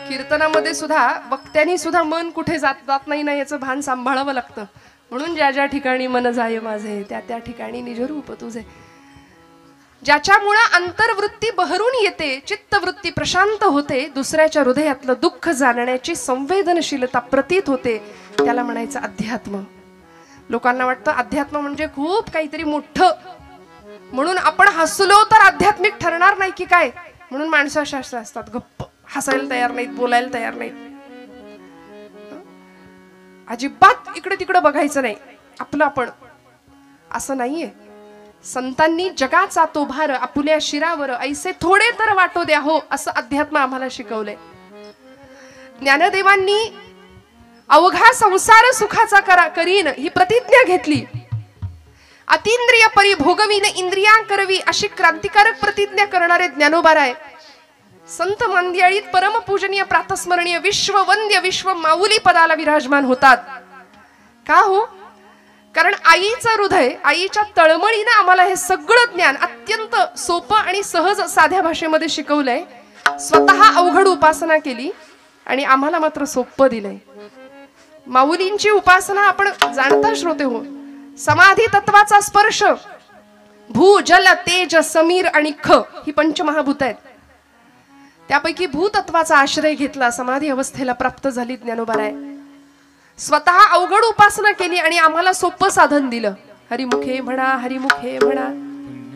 कीर्तनामध्ये सुद्धा वक्त्यांनी सुद्धा मन कुठे जात नाही ना याचं भान सांभाळावं लागतं. म्हणून ज्या ज्या ठिकाणी मन जाय माझे त्या त्या ठिकाणी निजरूप तुझे. ज्याच्यामुळं अंतर्वृत्ती बहरून येते, चित्तवृत्ती प्रशांत होते, दुसऱ्याच्या हृदयातलं दुःख जाणण्याची संवेदनशीलता प्रतीत होते, त्याला म्हणायचं अध्यात्म. लोकांना वाटतं अध्यात्म म्हणजे खूप काहीतरी मोठं, म्हणून आपण हसलो तर आध्यात्मिक ठरणार नाही की काय, म्हणून माणसं शास्त्र असतात, गप्प हसायला तयार नाहीत, बोलायला तयार नाहीत, अजिबात इकडे तिकडे बघायचं नाही, आपलं आपण. असं नाहीये. संतांनी जगाचा तो भार आपुल्या शिरावर ऐसे थोडे तर वाटो द्या हो, असं अध्यात्म आम्हाला शिकवलंय. ज्ञानदेवांनी अवघा संसार सुखाचा करीन ही प्रतिज्ञा घेतली. अतींद्रिय परी भोगवीन इंद्रिया करवी अशी क्रांतिकारक प्रतिज्ञा करणारे ज्ञानोबा राय संत मंदिराळीत परमपूजनीय प्रातस्मरणीय विश्ववंद्य विश्व माऊली पदाला विराजमान होतात. का हो? कारण आईचं हृदय, आईच्या तळमळीनं आम्हाला हे सगळं ज्ञान अत्यंत सोपं आणि सहज साध्या भाषेमध्ये शिकवलंय. स्वतः अवघड उपासना केली आणि आम्हाला मात्र सोपं दिलंय. माऊलींची उपासना आपण जाणता श्रोते हो. समाधी तत्वाचा स्पर्श, भू जल तेज समीर आणि ख ही पंचमहाभूत आहेत. त्यापैकी भूतत्वाचा आश्रय घेतला, समाधी अवस्थेला प्राप्त झाली ज्ञानोबाराय. स्वतः अवघड उपासना केली आणि आम्हाला सोपं साधन दिलं. हरिमुखे म्हणा, हरिमुखे म्हणा,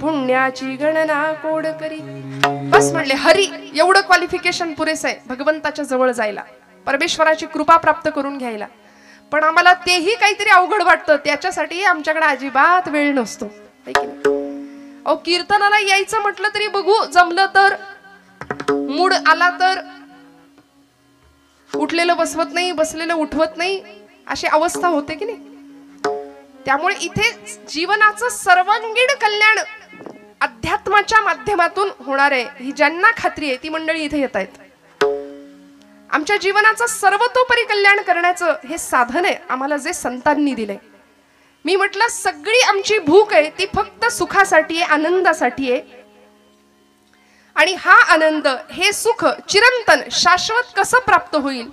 पुण्याची गणना कोड करी. बस म्हणले हरी, एवढं क्वालिफिकेशन पुरेसं आहे भगवंताच्या जवळ जायला, परमेश्वराची कृपा प्राप्त करून घ्यायला. पण आम्हाला तेही काहीतरी अवघड वाटतं, त्याच्यासाठी आमच्याकडे अजिबात वेळ नसतो. अहो, कीर्तनाला यायचं म्हटलं तरी बघू, जमलं तर, मूड आला तर, उठलेलं बसवत नाही, बसलेलं उठवत नाही, अशी अवस्था होते की नाही. त्यामुळे इथे जीवनाचं सर्वांगीण कल्याण अध्यात्माच्या माध्यमातून होणार आहे, ही ज्यांना खात्री आहे ती मंडळी इथे येत आहेत. आमच्या जीवनाचं सर्वतोपरी कल्याण करण्याचं हे साधन आहे आम्हाला जे संतांनी दिलंय. मी म्हटलं सगळी आमची भूक आहे ती फक्त सुखासाठी आहे, आनंदासाठी आहे. आणि हा आनंद, हे सुख चिरंतन शाश्वत कसं प्राप्त होईल,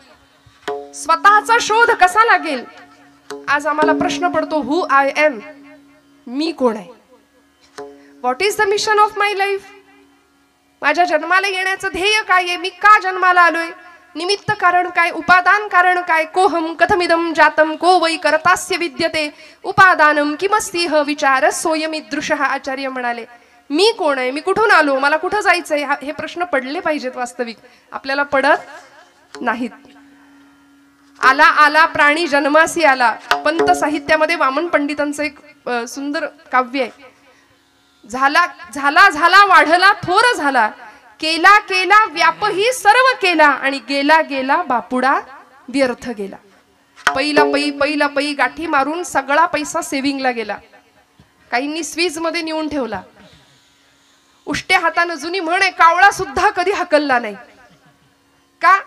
स्वतःचा शोध कसा लागेल. आज आम्हाला प्रश्न पडतो, हु आय एम, मी कोण आहे, what is the mission of my life. माझ्या जन्माला येण्याचं ध्येय काय आहे, मी का जन्माला आलोय, निमित्त कारण काय, उपादान कारण काय, कोहम कथमिदम जातम को वै करतास्य विद्यते उपादानम किमस्तिह विचार सोयमिदृशः. आचार्य म्हणाले, मी कोण आहे, मी कुठून आलो, मला कुठं जायचंय, हे प्रश्न पडले पाहिजेत. वास्तविक आपल्याला पडत नाहीत. आला आला प्राणी जन्मासी आला, पंत साहित्यामध्ये वामन पंडितांचं एक सुंदर काव्य आहे. झाला झाला झाला वाढला थोर झाला, केला केला व्यापही सर्व केला, आणि गेला गेला बापुडा व्यर्थ गेला. पहिला पै गाठी मारून सगळा पैसा सेव्हिंगला गेला, काहींनी स्वीज मध्ये नेऊन ठेवला. उष्ट्या हातानं जुनी म्हण आहे, कावळा सुद्धा कधी हकलला नाही. का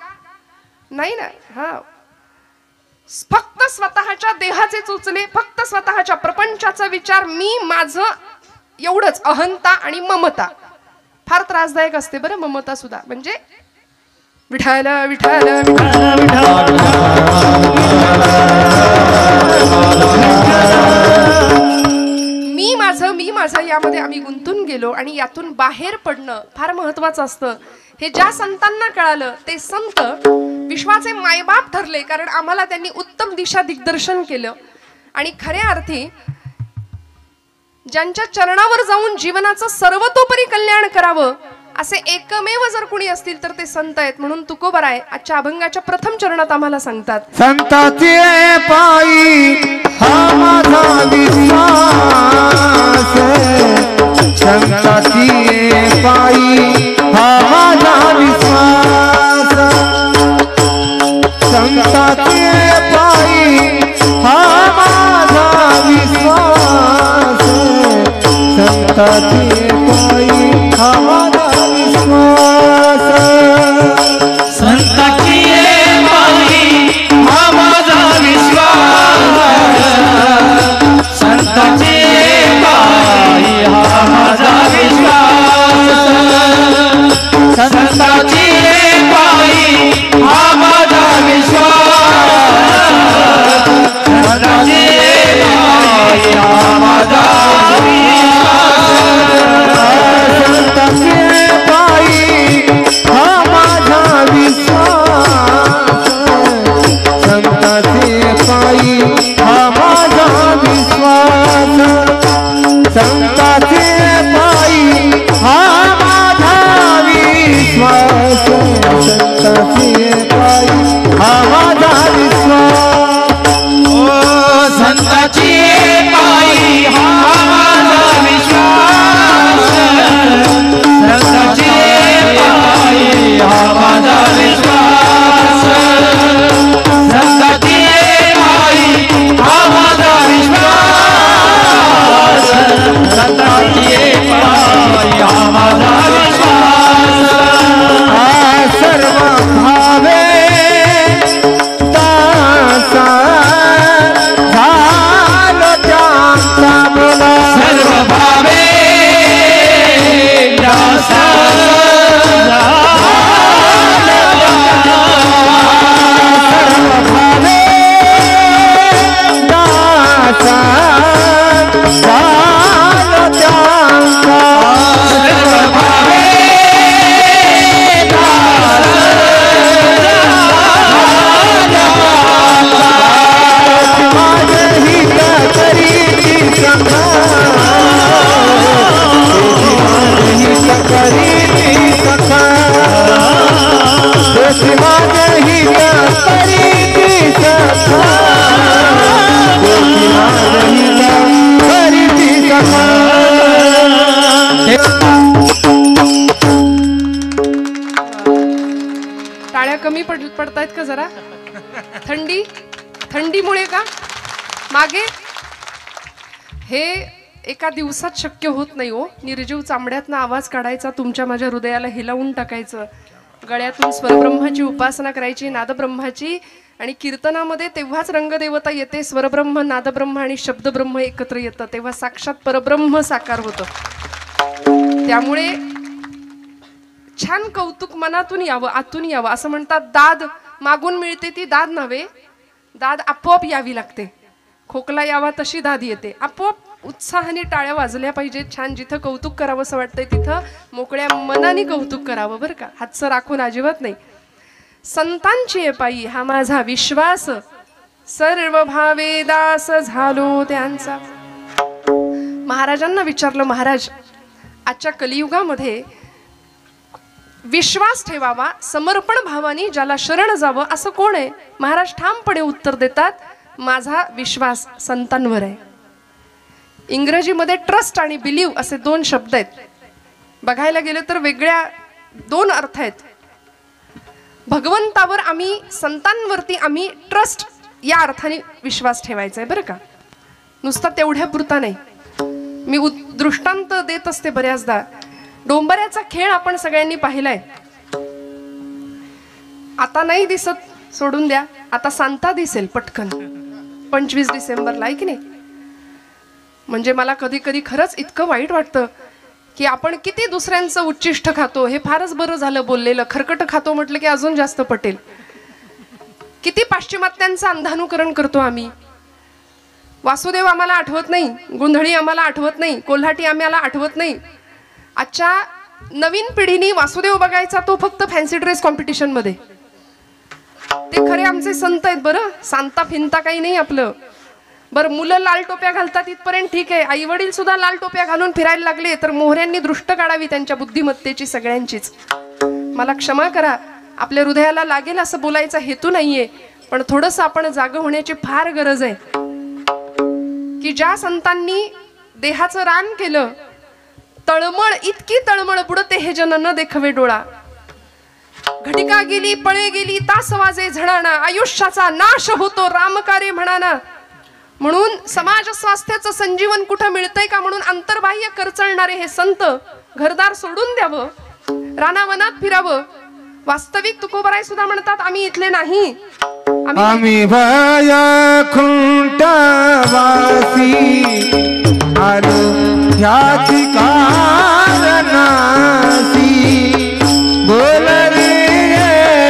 नाही ना. हा, फक्त स्वतःच्या देहाचे चोचले, फक्त स्वतःच्या प्रपंचाचा विचार, मी माझं एवढंच, अहंता आणि ममता. फार त्रासदायक असते बरं ममता सुद्धा. म्हणजे विठाल विठाल मी माझं यामध्ये आम्ही गुंतून गेलो, आणि यातून बाहेर पडणं फार महत्वाचं असतं. हे ज्या संतांना कळालं ते संत विश्वाचे मायबाप ठरले, कारण आम्हाला त्यांनी उत्तम दिशा दिग्दर्शन केलं. आणि खऱ्या अर्थी ज्यांच्या चरणावर जाऊन जीवनाचं सर्वतोपरी कल्याण करावं असे एकमेव जर कुणी असतील तर ते संत आहेत. म्हणून तुकोबाराय आजच्या अभंगाच्या प्रथम चरणात आम्हाला सांगतात, संताचे पायी हा माझा विश्वास, संताचे पायी हा माझा विश्वास, संताचे पायी हा माझा विश्वास, संताचे पायी हा माझा विश्वास, संताची पायी हा माझा विश्वास, संताची पायी हा माझा विश्वास, संताची पायी गोपीनाथ हित करीती सखा टाळ्या कमी पडतायत का जरा? थंडीमुळे का? मागे हे एका दिवसात शक्य होत नाही हो. निर्जीव चांबड्यातनं आवाज काढायचा, तुमच्या माझ्या हृदयाला हिलावून टाकायचं, गळ्यातून स्वरब्रह्माची उपासना करायची, नादब्रह्माची. आणि कीर्तनामध्ये तेव्हाच रंगदेवता येते. स्वरब्रह्म, नादब्रह्म आणि शब्दब्रह्म एकत्र येतं, तेव्हा साक्षात परब्रह्म साकार होतं. त्यामुळे छान कौतुक मनातून यावं, आतून यावं. असं म्हणतात दाद मागून मिळते ती दाद नव्हे, दाद आपोआप यावी लागते. खोकला यावा तशी दाद येते आपोआप. उत्साहाने टाळ्या वाजल्या पाहिजेत. छान जिथं कौतुक करावं असं वाटतंय तिथं मोकळ्या मनाने कौतुक करावं बरं का, हातचं राखून अजिबात नाही. संतांची पायी हा माझा विश्वास, सर्व भावे दास झालो त्यांचा. महाराजांना विचारलं, महाराज आजच्या कलियुगामध्ये विश्वास ठेवावा, समर्पण भावाने ज्याला शरण जावं असं कोण आहे? महाराज ठामपणे उत्तर देतात, माझा विश्वास संतांवर आहे. इंग्रजीमध्ये ट्रस्ट आणि बिलीव असे दोन शब्द आहेत. बघायला गेलं तर वेगळ्या दोन अर्थ आहेत. भगवंतावर आम्ही, संतांवरती आम्ही ट्रस्ट या अर्थाने विश्वास ठेवायचा आहे बरं का, नुसता तेवढ्या पुरता नाही. मी दृष्टांत देत असते बऱ्याचदा. डोंबऱ्याचा खेळ आपण सगळ्यांनी पाहिलाय. आता नाही दिसत, सोडून द्या. आता सांता दिसेल पटकन 25 डिसेंबरला, आहे की नाही? म्हणजे मला कधी कधी खरंच इतकं वाईट वाटतं की आपण किती दुसऱ्यांचं उच्चिष्ट खातो. हे फारच बरं झालं बोललेलं. खरकट खातो म्हटलं की अजून जास्त पटेल. किती पाश्चिमात्यांचं अंधानुकरण करतो आम्ही. वासुदेव आम्हाला आठवत नाही, गोंधळी आम्हाला आठवत नाही, कोल्हाटी आम्हाला आठवत नाही. आजच्या नवीन पिढीने वासुदेव बघायचा तो फक्त फॅन्सी ड्रेस कॉम्पिटिशन मध्ये. ते खरे आमचे संत आहेत बरं, सांता फिंता काही नाही आपलं. बरं, मुलं लाल टोप्या घालतात इथपर्यंत ठीक आहे. आई वडील सुद्धा लाल टोप्या घालून फिरायला लागले तर मोहऱ्यांनी दृष्ट काढावी त्यांच्या बुद्धिमत्तेची सगळ्यांचीच. मला क्षमा करा, आपल्या हृदयाला लागेल असं बोलायचा हेतू नाहीये, पण थोडस आपण जागं होण्याची फार गरज आहे. की ज्या संतांनी देहाचं रान केलं, तळमळ इतकी तळमळ बुडते हे जन न देखवे डोळा. घटिका गेली पळे गेली तास वाजे झणाना, आयुष्याचा नाश होतो रामकारे म्हणाना. म्हणून समाज स्वास्थ्याचं संजीवन कुठं मिळतंय का म्हणून अंतर्बाह्य करचळणारे हे संत घरदार सोडून द्यावं, रानावनात फिरावं. वास्तविक तुकोबराय सुद्धा म्हणतात, आम्ही इथले नाही, आम्ही वैकुंठ वासी आलो ह्याची कारणासी. बोल रे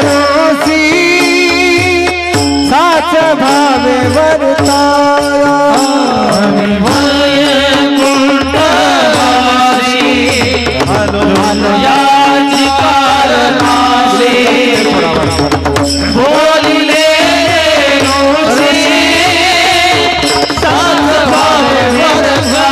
रोसी साच भावे वर्ताया. आम्ही वैकुंठ वासी आलो ह्याची कारणासी. बोलिले रोसी साच भावे वर्ताया.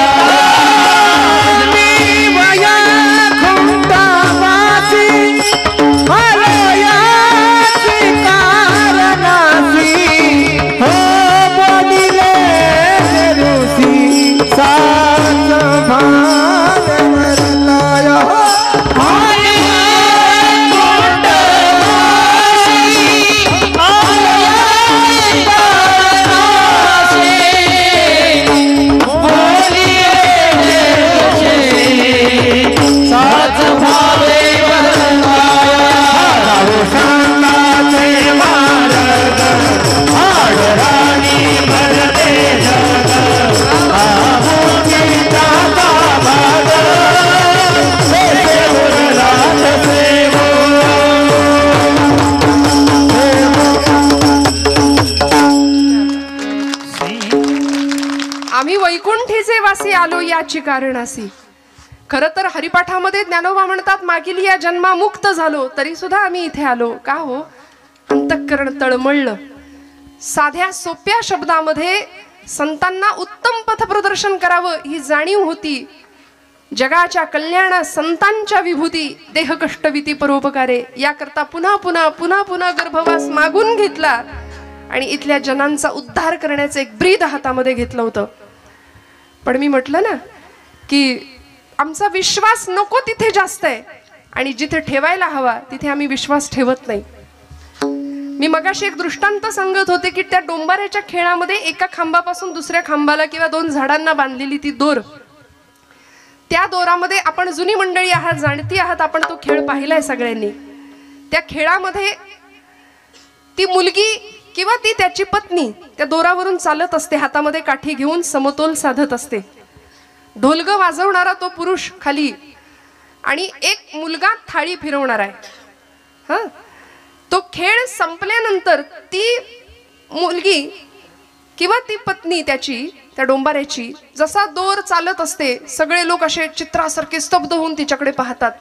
आम्ही वैकुंठीचे वासी आलो याची कारणासी. खरं तर हरिपाठामध्ये ज्ञानोबा म्हणतात, मागील या जन्मा मुक्त झालो तरी सुद्धा आम्ही इथे आलो. का हो? अंतःकरण तळमळलं. साध्या सोप्या शब्दामध्ये संतांना उत्तम पथप्रदर्शन करावं ही जाणीव होती. जगाच्या कल्याणा संतांच्या विभूती देह कष्टविती परोपकारे याकरता पुन्हा पुन्हा पुन्हा पुन्हा गर्भवास मागून घेतला आणि इथल्या जनांचा उद्धार करण्याचं एक ब्रीद हातामध्ये घेतलं होतं. पण मी म्हटलं ना की आमचा विश्वास नको तिथे जास्त आहे आणि जिथे ठेवायला हवा तिथे आम्ही विश्वास ठेवत नाही. मी मगाशी एक दृष्टांत सांगत होते की त्या डोंबाऱ्याच्या खेळामध्ये एका खांबापासून दुसऱ्या खांबाला किंवा दोन झाडांना बांधलेली ती दोर, त्या दोरामध्ये आपण जुनी मंडळी आहात, जाणती आहात, आपण तो खेळ पाहिलाय सगळ्यांनी. त्या खेळामध्ये ती मुलगी किंवा ती त्याची पत्नी त्या दोरावरून चालत असते, हातामध्ये काठी घेऊन समतोल साधत असते. ढोलग वाजवणारा तो पुरुष खाली आणि एक मुलगा थाळी फिरवणार आहे. हा, तो खेळ संपल्यानंतर ती मुलगी किंवा ती पत्नी त्याची त्या डोंबाऱ्याची जसा दोर चालत असते, सगळे लोक असे चित्रासारखे स्तब्ध होऊन तिच्याकडे पाहतात.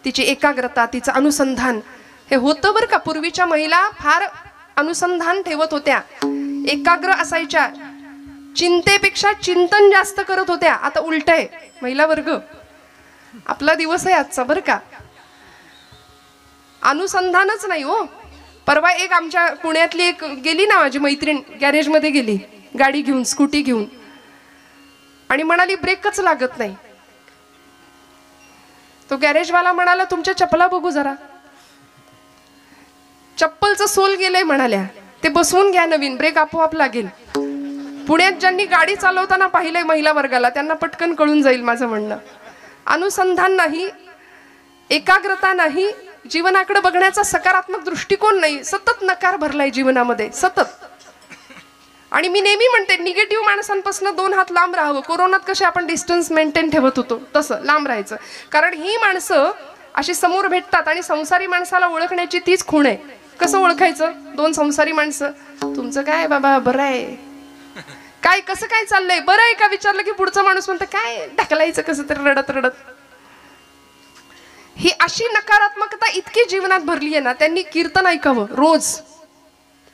तिची एकाग्रता, तिचं अनुसंधान हे होतं बरं का. पूर्वीच्या महिला फार अनुसंधान ठेवत होत्या, एकाग्र असायच्या, चिंतेपेक्षा चिंतन जास्त करत होत्या. आता उलट आहे, महिला वर्ग आपला दिवस आहे आजचा बरं का. अनुसंधानच नाही हो. परवा एक आमच्या पुण्यातली एक गेली ना माझी मैत्रीण, गॅरेजमध्ये गेली गाडी घेऊन, स्कूटी घेऊन, आणि म्हणाली ब्रेकच लागत नाही. तो गॅरेजवाला म्हणाला तुमच्या चपला बघू जरा. चप्पलचं सोल गेलंय म्हणाल्या, ते बसवून घ्या नवीन, ब्रेक आपोआप लागेल. पुण्यात ज्यांनी गाडी चालवताना पाहिलंय महिला वर्गाला त्यांना पटकन कळून जाईल माझं म्हणणं. अनुसंधान नाही, एकाग्रता नाही, जीवनाकडे बघण्याचा सकारात्मक दृष्टिकोन नाही, सतत नकार भरलाय जीवनामध्ये सतत. आणि मी नेहमी म्हणते निगेटिव्ह माणसांपासून 2 हात लांब राहावं. कोरोनात कसे आपण डिस्टन्स मेंटेन ठेवत होतो तसं लांब राहायचं, कारण ही माणसं अशी समोर भेटतात आणि संसारी माणसाला ओळखण्याची तीच खूण आहे. कसं ओळखायचं? 2 संसारी माणसं, तुमचं काय बाबा, बरं आहे काय, कसं काय चाललंय, बरं आहे का विचारलं की पुढचा माणूस म्हणतं काय, ढकलायचं कसं तरी रडत रडत. ही अशी नकारात्मकता इतकी जीवनात भरली आहे ना. त्यांनी कीर्तन ऐकावं, रोज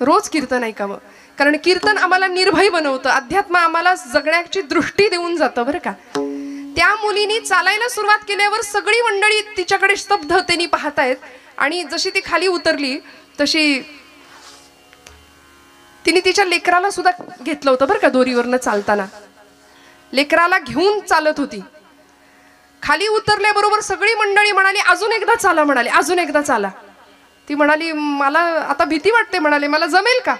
रोज कीर्तन ऐकावं, कारण कीर्तन आम्हाला निर्भय बनवतं, अध्यात्म आम्हाला जगण्याची दृष्टी देऊन जातं बरं का. त्या मुलीनी चालायला सुरुवात केल्यावर सगळी मंडळी तिच्याकडे स्तब्धतेने पाहतायत आणि जशी ती खाली उतरली तशी तिने तिच्या लेकराला सुद्धा घेतलं होतं बरं का. दोरीवरनं चालताना लेकराला घेऊन चालत होती. खाली उतरल्याबरोबर सगळी मंडळी म्हणाली अजून एकदा चाला, म्हणाले अजून एकदा चाला. ती म्हणाली मला आता भीती वाटते, म्हणाले मला जमेल का.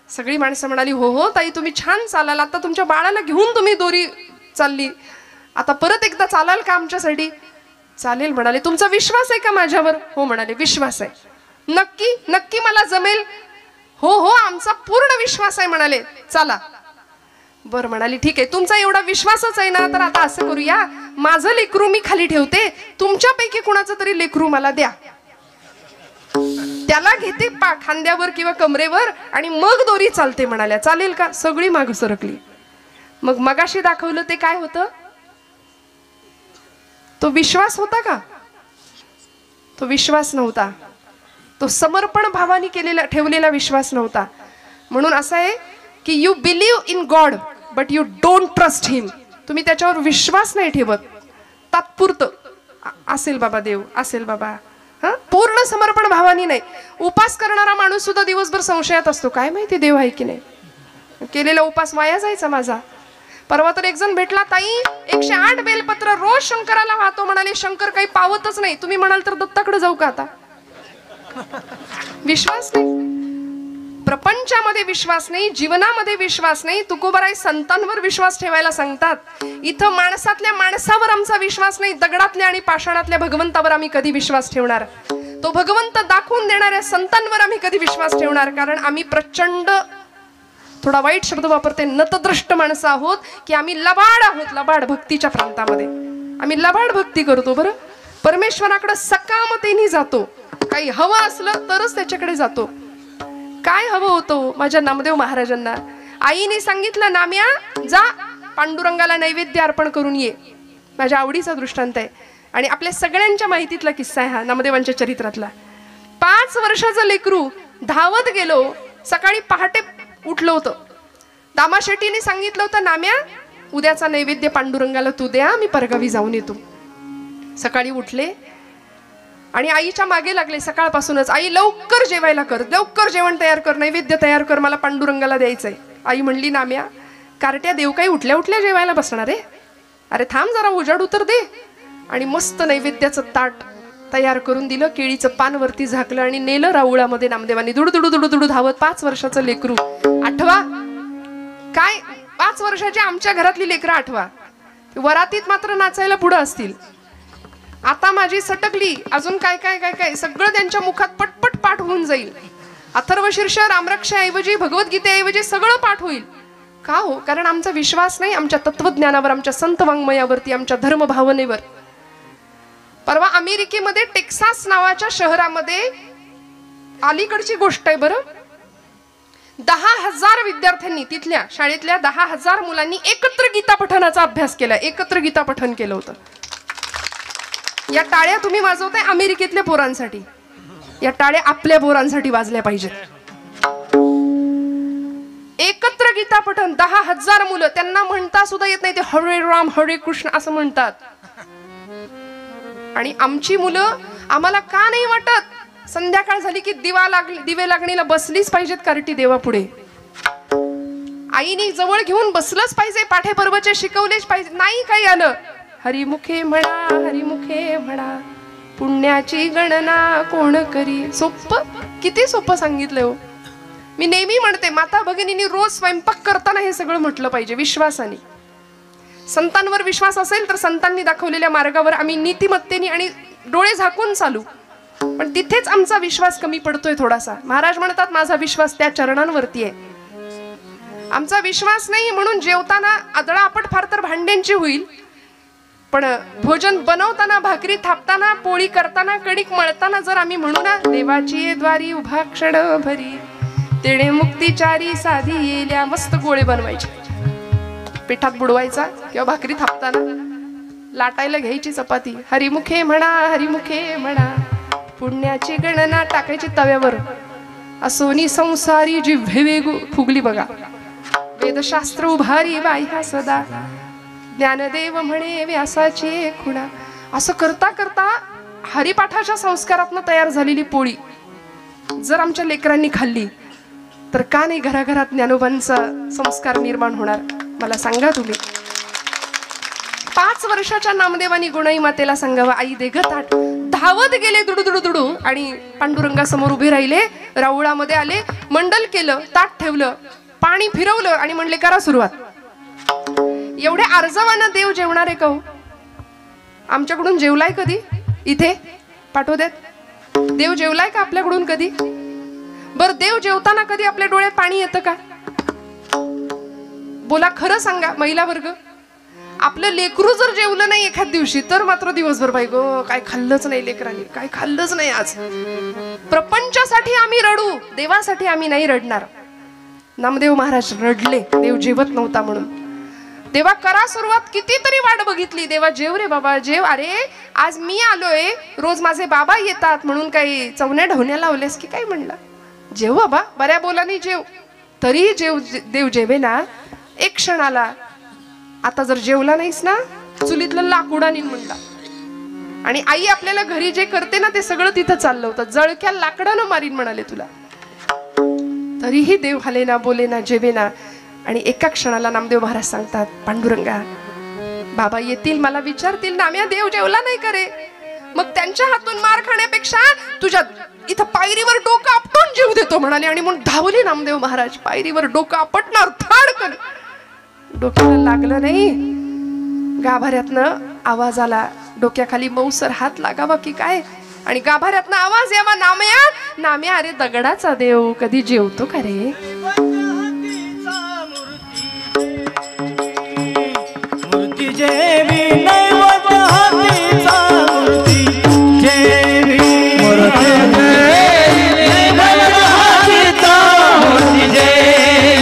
सगळी माणसं म्हणाली हो हो ताई तुम्ही छान चालाल, आता तुमच्या बाळाला घेऊन तुम्ही दोरी चालली, आता परत एकदा चालाल का आमच्यासाठी. चालेल म्हणाले. तुमचा विश्वास आहे का माझ्यावर? हो म्हणाले विश्वास आहे. नक्की नक्की मला जमेल? हो हो आमचा पूर्ण विश्वास आहे म्हणाले. चला. बर म्हणाली ठीक आहे, तुमचा एवढा विश्वासच आहे ना, तर आता असं करूया, माझं लेकरू मी खाली ठेवते, तुमच्यापैकी कुणाचं तरी लेकरू मला द्या, त्याला घेते खांद्यावर किंवा कमरेवर आणि मग दोरी चालते म्हणाल्या. चालेल का? सगळी माग सरकली. मग मगाशी दाखवलं ते काय होतं? तो विश्वास होता का? तो विश्वास नव्हता. तो समर्पण भावाने केलेला ठेवलेला विश्वास नव्हता. म्हणून असं आहे की you believe in God but you don't trust him. तुम्ही त्याच्यावर विश्वास नाही ठेवत, तात्पुरतं असेल बाबा देव, असेल बाबा, हा पूर्ण समर्पण भावानी नाही. उपास करणारा माणूस सुद्धा दिवसभर संशयात असतो, काय माहिती देव आहे की नाही, केलेला उपास वाया जायचा माझा. परवा तर एक जण भेटला, ताई 108 बेलपत्र रोज शंकराला वाहतो म्हणाले, शंकर काही पावतच नाही. तुम्ही म्हणाल तर दत्ताकडे जाऊ का आता? विश्वास नाही, प्रपंचामध्ये विश्वास नाही, जीवनामध्ये विश्वास नाही. तुकोबाराय संतांवर विश्वास ठेवायला सांगतात. इथं माणसातल्या माणसावर आमचा विश्वास नाही, दगडातल्या आणि पाषाणातल्या भगवंतावर आम्ही कधी विश्वास ठेवणार? तो भगवंत दाखवून देणाऱ्या संतांवर आम्ही कधी विश्वास ठेवणार? कारण आम्ही प्रचंड, थोडा वाईट शब्द वापरते, नतद्रष्ट माणसं आहोत की आम्ही लबाड आहोत. लबाड भक्तीच्या प्रांतामध्ये आम्ही लबाड भक्ती करतो. बरं, परमेश्वराकडे सकामतेने जातो, काही हवं असलं तरच त्याच्याकडे जातो. काय हवं होतं माझ्या नामदेव महाराजांना? आईने सांगितलं नाम्या जा पांडुरंगाला नैवेद्य अर्पण करून ये. माझ्या आवडीचा दृष्टांत आहे आणि आपल्या सगळ्यांच्या माहितीतला किस्सा आहे हा, नामदेवांच्या चरित्रातला. 5 वर्षाचं लेकरू धावत गेलो, सकाळी पहाटे उठलं होतं. दामा शेट्टीने सांगितलं होतं नाम्या उद्याचा नैवेद्य पांडुरंगाला तू द्या, मी परगावी जाऊन येतो. सकाळी उठले आणि आईच्या मागे लागले सकाळपासूनच, आई लवकर जेवायला कर, लवकर जेवण तयार कर, नैवेद्य तयार कर, मला पांडुरंगाला द्यायचंय. आई म्हणली, नाम्या कारट्या देव काही उठल्या उठल्या जेवायला बसणार आहे? अरे थांब जरा, उजाड उतर दे. आणि मस्त नैवेद्याचं ताट तयार करून दिलं, केळीचं पान वरती झाकलं आणि नेलं राऊळामध्ये नामदेवांनी. दुडू दुडू दुडू धावत 5 वर्षाचं लेकरू. आठवा काय, 5 वर्षाची आमच्या घरातली लेकरं आठवा, वरातीत मात्र नाचायला पुढं असतील. आता माझी सटकली, अजून काय काय काय काय सगळं त्यांच्या मुखात पटपट पाठ होऊन जाईल. अथर्वशीर्ष रामरक्षाऐवजी भगवद्गीतेऐवजी सगळं पाठ होईल. का हो? कारण आमचा विश्वास नाही आमच्या तत्वज्ञानावर, आमच्या संत वाङ्मयावरती, आमच्या धर्म भावनेवर. परवा अमेरिकेमध्ये टेक्सास नावाच्या शहरामध्ये, अलीकडची गोष्ट आहे बरं, 10,000 विद्यार्थ्यांनी, तिथल्या शाळेतल्या 10,000 मुलांनी एकत्र गीता पठणाचा अभ्यास केला, एकत्र गीता पठण केलं होतं. या टाळ्या तुम्ही वाजवताय अमेरिकेतल्या पोरांसाठी, या टाळ्या आपल्या पोरांसाठी वाजल्या पाहिजेत. एकत्र गीता पठण 10,000 मुलं, त्यांना म्हणता सुद्धा येत नाही, ते हरे राम हरे कृष्ण असं म्हणतात. आणि आमची मुलं, आम्हाला का नाही वाटत संध्याकाळ झाली की दिवे लागणीला बसलीच पाहिजेत कार्टी देवापुढे, आईनी जवळ घेऊन बसलंच पाहिजे, पाठे पर्वचे शिकवलेच पाहिजे. नाही काही आलं, हरिमुखे म्हणा हरिमुखे म्हणा, पुण्याची गणना कोण करी. सोपं, किती सोपं सांगितलंय हो. मी नेहमी म्हणते, माता भगिनींनी रोज स्वयंपाक करताना हे सगळं म्हटलं पाहिजे विश्वासाने. संतांवर विश्वास असेल तर संतांनी दाखवलेल्या मार्गावर आम्ही नीतिमत्तेने आणि डोळे झाकून चालू. पण तिथेच आमचा विश्वास कमी पडतोय थोडासा. महाराज म्हणतात, माझा विश्वास त्या चरणांवरती आहे. आमचा विश्वास नाही म्हणून जेवताना आदळापट फार तर भांड्यांची होईल, पण भोजन बनवताना, भाकरी थापताना, पोळी करताना, कणिक मळताना जर आम्ही म्हणू ना, देवाची द्वारी उभा क्षण भरी, तेणे मुक्तीचारी साधी येल्या, मस्त गोळे बनवायचे, पिठात बुडवायचा, किंवा भाकरी थापताना लाटायला घ्यायची चपाती, हरिमुखे म्हणा हरिमुखे म्हणा, पुण्याची गणना टाकायची तव्यावर, असोनी संसारी जिव्हे वेगू फुगली बघा, वेदशास्त्र उभारी बाह्या सदा, ज्ञानदेव म्हणे व्यासाची खुणा. असं करता करता हरिपाठाच्या संस्कारातनं तयार झालेली पोळी जर आमच्या लेकरांनी खाल्ली तर का नाही घराघरात ज्ञानोबांचा संस्कार निर्माण होणार? मला सांगा तुम्ही. 5 वर्षाच्या नामदेवानी गुणाई मातेला सांगावं, आई दे ग ताट. धावत गेले दुडू दुडू दुडू आणि पांडुरंगासमोर उभे राहिले, राऊळामध्ये आले, मंडल केलं, ताट ठेवलं, पाणी फिरवलं आणि म्हणले, करा सुरुवात. एवढे आर्जवानं देव जेवणार आहे का हो? आमच्याकडून जेवलाय कधी? इथे पाठवू देत. देव जेवलाय का आपल्याकडून कधी? बर, देव जेवताना कधी आपल्या डोळ्यात पाणी येतं का? बोला, खरं सांगा महिला वर्ग. आपलं लेकरू जर जेवलं नाही एखाद दिवशी तर मात्र दिवसभर बाई गो, काय खाल्लंच नाही लेकरांनी, काय खाल्लंच नाही आज. प्रपंचासाठी आम्ही रडू, देवासाठी आम्ही नाही रडणार. नामदेव महाराज रडले देव जेवत नव्हता म्हणून. देवा करा सुरुवात, कितीतरी वाट बघितली, देवा जेव रे बाबा जेव. अरे आज मी आलोय, रोज माझे बाबा येतात म्हणून काही चवण्या ढवण्या लावलेस की काय? म्हणला जेव बाबा, बऱ्या बोलानी जेव. तरी देव जेवे ना एक क्षणाला. आता जर जेवला नाहीस ना, चुलीतलं लाकूड आणीन म्हणला. आणि आई आपल्याला घरी जे करते ना ते सगळं तिथं चाललं होतं, जळक्या लाकडानं मारीन म्हणाले तुला. तरीही देव हाले ना, बोले ना, जेवे ना. आणि एका क्षणाला नामदेव महाराज सांगतात, पांडुरंगा बाबा येतील, मला विचारतील, नाम्या देव जेवला नाही करे? मग त्यांच्या हातून मार खाण्यापेक्षा तुझ्या इथं पायरीवर डोकं आपटून जीव देतो म्हणाले. आणि म्हणून धावले नामदेव महाराज, पायरीवर डोकं आपटणार, थाडकन. डोक्याला लागलं नाही, गाभाऱ्यातनं आवाज आला, डोक्याखाली मौसर हात लागावा की काय, आणि गाभाऱ्यातनं आवाज यावा, नाम्या नाम्या. अरे दगडाचा देव कधी जेवतो का रे? मूर्ती जेवी नैवत हातीचा, मूर्ती जेवी मूर्ती जेवी नैवत हातीचा, मूर्ती जेवी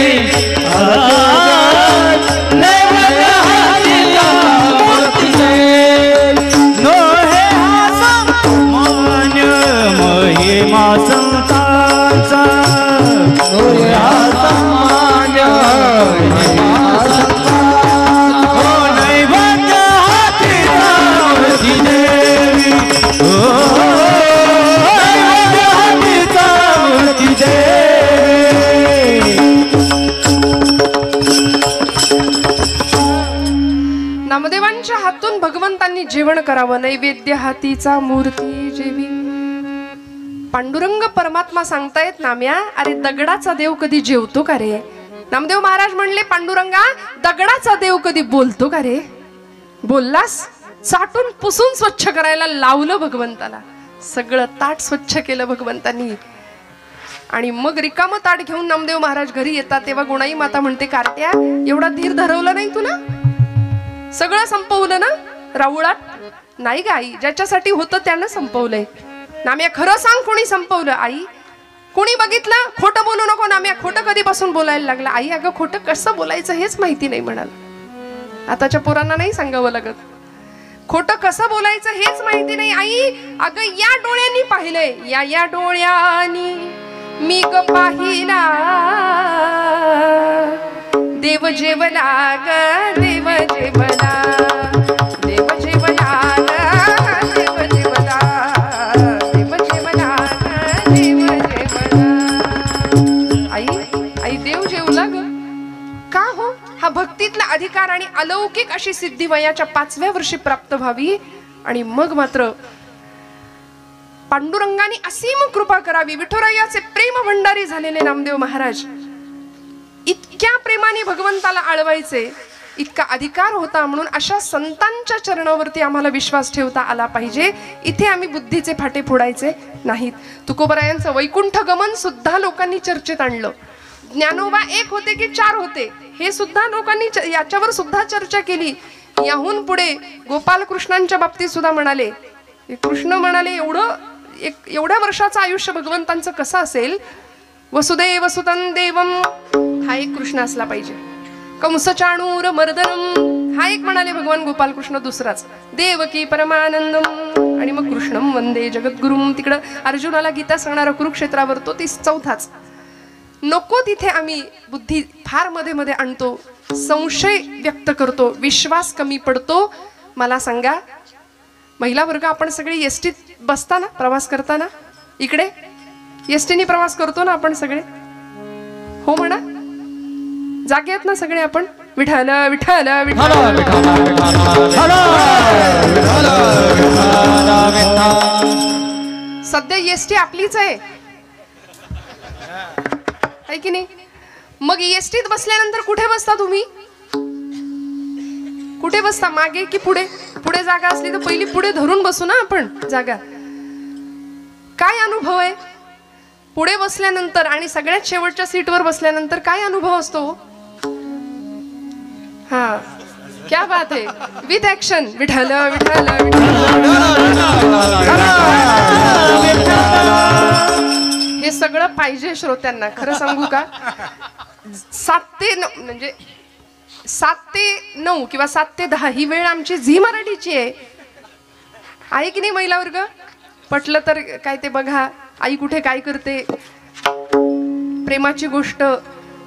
नैवत हातीचा, मूर्ती जेवी नो हे मान महिमा संतांचा, नो हे मान महिमा लोकांनी जेवण करावं, नैवेद्य हातीचा मूर्ती जेवी. पांडुरंग परमात्मा सांगतायत नाम्या, अरे दगडाचा देव कधी जेवतो का रे? नामदेव महाराज म्हणले, पांडुरंगा दगडाचा देव कधी बोलतो का रे? बोललास? चाटून पुसून स्वच्छ करायला लावलं भगवंताला, सगळं ताट स्वच्छ केलं भगवंतांनी. आणि मग रिकामं ताट घेऊन नामदेव महाराज घरी येतात तेव्हा गुणाई माता म्हणते, कार्ट्या एवढा धीर धरवलं नाही तुला? सगळं संपवलं ना राऊळात? नाही ग आई, ज्याच्यासाठी होतं त्यानं संपवलंय. नाम्या खरं सांग, कोणी संपवलं? आई कोणी बघितलं? खोटं बोलू नको नाम्या, खोटं कधीपासून बोलायला लागला? आई अगं खोटं कसं बोलायचं हेच माहिती नाही म्हणाल. आताच्या पोरांना नाही सांगावं लागत, खोटं कसं बोलायचं हेच माहिती नाही. आई अगं या डोळ्यांनी पाहिलंय, या डोळ्यांनी मी ग पाहिला देव जेवला ग, देव जेवला, देव जेवला ग, देव जेवला, देव जेवला ग, देव जेवला. आई देव जेवला ग का हो? हा भक्तीतला अधिकार आणि अलौकिक अशी सिद्धी वयाच्या 5व्या वर्षी प्राप्त व्हावी. आणि मग मात्र पांडुरंगाने असीम कृपा करावी. विठुरायाचे प्रेम भंडारी झालेले नामदेव महाराज इतक्या प्रेमाने भगवंताला आळवायचे, इतका अधिकार होता. म्हणून अशा संतांच्या चरणावरती आम्हाला विश्वास ठेवता आला पाहिजे. इथे आम्ही बुद्धीचे फाटे फोडायचे नाहीत. तुकोबरायांचं वैकुंठ गमन सुद्धा लोकांनी चर्चेत आणलं. ज्ञानोबा एक होते की 4 होते हे सुद्धा लोकांनी याच्यावर सुद्धा चर्चा केली. याहून पुढे गोपाल कृष्णांच्या बाबतीत सुद्धा म्हणाले, कृष्ण म्हणाले एवढ्या वर्षाचं आयुष्य भगवंतांचं कसं असेल? वसुदेव सुतं देवम हा एक कृष्ण असला पाहिजे. कंस चाणूर मर्दनम हा एक म्हणाले भगवान गोपाल कृष्ण. दुसराच देवकी परमानंदम आणि मग कृष्णम वंदे जगद्गुरुम. तिकडं अर्जुनाला गीता सांगणारा कुरुक्षेत्रावर तो 4थाच. नको तिथे आम्ही बुद्धी फार मध्ये मध्ये आणतो, संशय व्यक्त करतो, विश्वास कमी पडतो. मला सांगा, महिला वर्ग आपण सगळे एसटीत बसताना प्रवास करताना इकडे एसटीने प्रवास करतो ना आपण सगळे? हो म्हणा, जागे आहेत ना सगळे आपण? विठ्ठल विठ्ठल विठ्ठल. सध्या एसटी आपलीच आहे की नाही? मग एसटीत बसल्यानंतर कुठे बसता तुम्ही? कुठे बसता, मागे की पुढे? पुढे जागा असली तर पहिली पुढे धरून बसू ना आपण जागा. काय अनुभव आहे पुढे बसल्यानंतर आणि सगळ्यात शेवटच्या सीटवर बसल्यानंतर? काय अनुभव असतो? हा, क्या बात आहे. With action. विठ्ठल विठ्ठल हे सगळं पाहिजे श्रोत्यांना. खरं सांगू का, 7 ते 9 म्हणजे 7 ते 9 किंवा 7 ते 10 ही वेळ आमची झी मराठीची आहे की नाही महिला वर्ग? पटलं तर काय ते बघा, आई कुठे काय करते, प्रेमाची गोष्ट,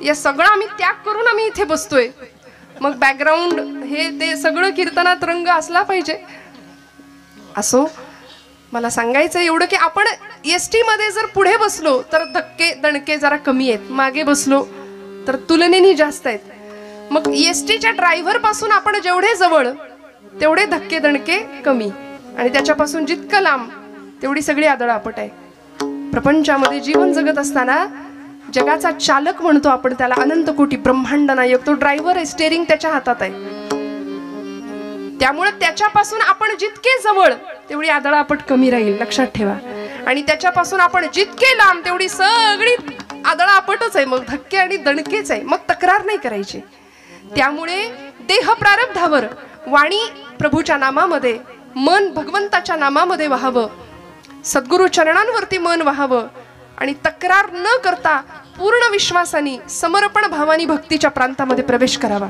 या सगळं आम्ही त्याग करून आम्ही इथे बसतोय. मग बॅकग्राऊंड हे ते सगळं कीर्तनात रंग असला पाहिजे. असो, मला सांगायचं एवढं की आपण एसटी मध्ये जर पुढे बसलो तर धक्के दणके जरा कमी आहेत, मागे बसलो तर तुलनेने जास्त आहेत. मग एसटीच्या ड्रायव्हर पासून आपण जेवढे जवळ तेवढे धक्के दणके कमी, आणि त्याच्यापासून जितकं लांब तेवढी सगळी आदळआपट आहे. प्रपंचामध्ये जीवन जगत असताना जगाचा चालक म्हणतो आपण त्याला, अनंत कोटी ब्रह्मांड नायक, तो ड्रायव्हर आहे, स्टेरिंग त्याच्या हातात आहे. त्यामुळे त्याच्यापासून आपण जितके जवळ तेवढी आदळआपट कमी राहील, लक्षात ठेवा. आणि त्याच्यापासून आपण जितके लांब तेवढी सगळी आदळआपटच आहे, मग धक्के आणि दणकेच आहे, मग तक्रार नाही करायची. त्यामुळे देह प्रारब्धावर वाणी प्रभूच्या नामामध्ये, मन भगवंताच्या नामामध्ये व्हावं, सद्गुरु चरणांवरती मन व्हावं आणि तक्रार न करता पूर्ण विश्वासाने समर्पण भावानी भक्तीच्या प्रांतामध्ये प्रवेश करावा.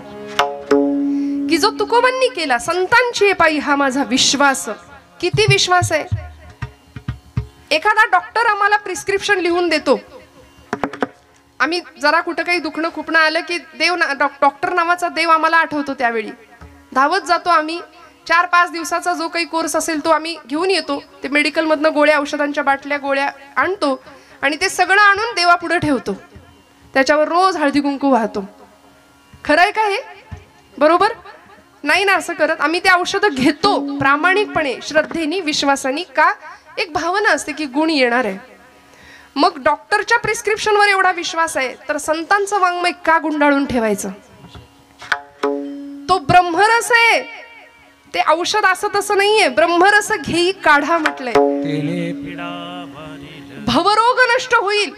की जो तुकोबांनी केला, संतांची पायी हा माझा विश्वास. किती विश्वास आहे? एखादा डॉक्टर आम्हाला प्रिस्क्रिप्शन लिहून देतो, आम्ही जरा कुठं काही दुखणं खुपणं आलं की देव डॉक्टर नावाचा देव आम्हाला आठवतो. त्यावेळी धावत जातो आम्ही. 4-5 दिवसाचा जो काही कोर्स असेल तो आम्ही घेऊन येतो. ते मेडिकल मधनं गोळ्या, औषधांच्या बाटल्या, गोळ्या आणतो आणि ते सगळं आणून देवापुढे ठेवतो. त्याच्यावर रोज हळदी कुंकू वाहतो. खरंय का हे? बरोबर? नाही ना असं करत. आम्ही ते औषधं घेतो प्रामाणिकपणे, श्रद्धेने, विश्वासाने. का? एक भावना असते की गुण येणार आहे. मग डॉक्टरच्या प्रिस्क्रिप्शनवर एवढा विश्वास आहे तर संतांचं वाङ्मय का गुंडाळून ठेवायचं? तो ब्रह्मरस आहे, ते औषध असं तसं नाहीये. ब्रह्मरस घेई काढा म्हटलंय. भवरोग नष्ट होईल,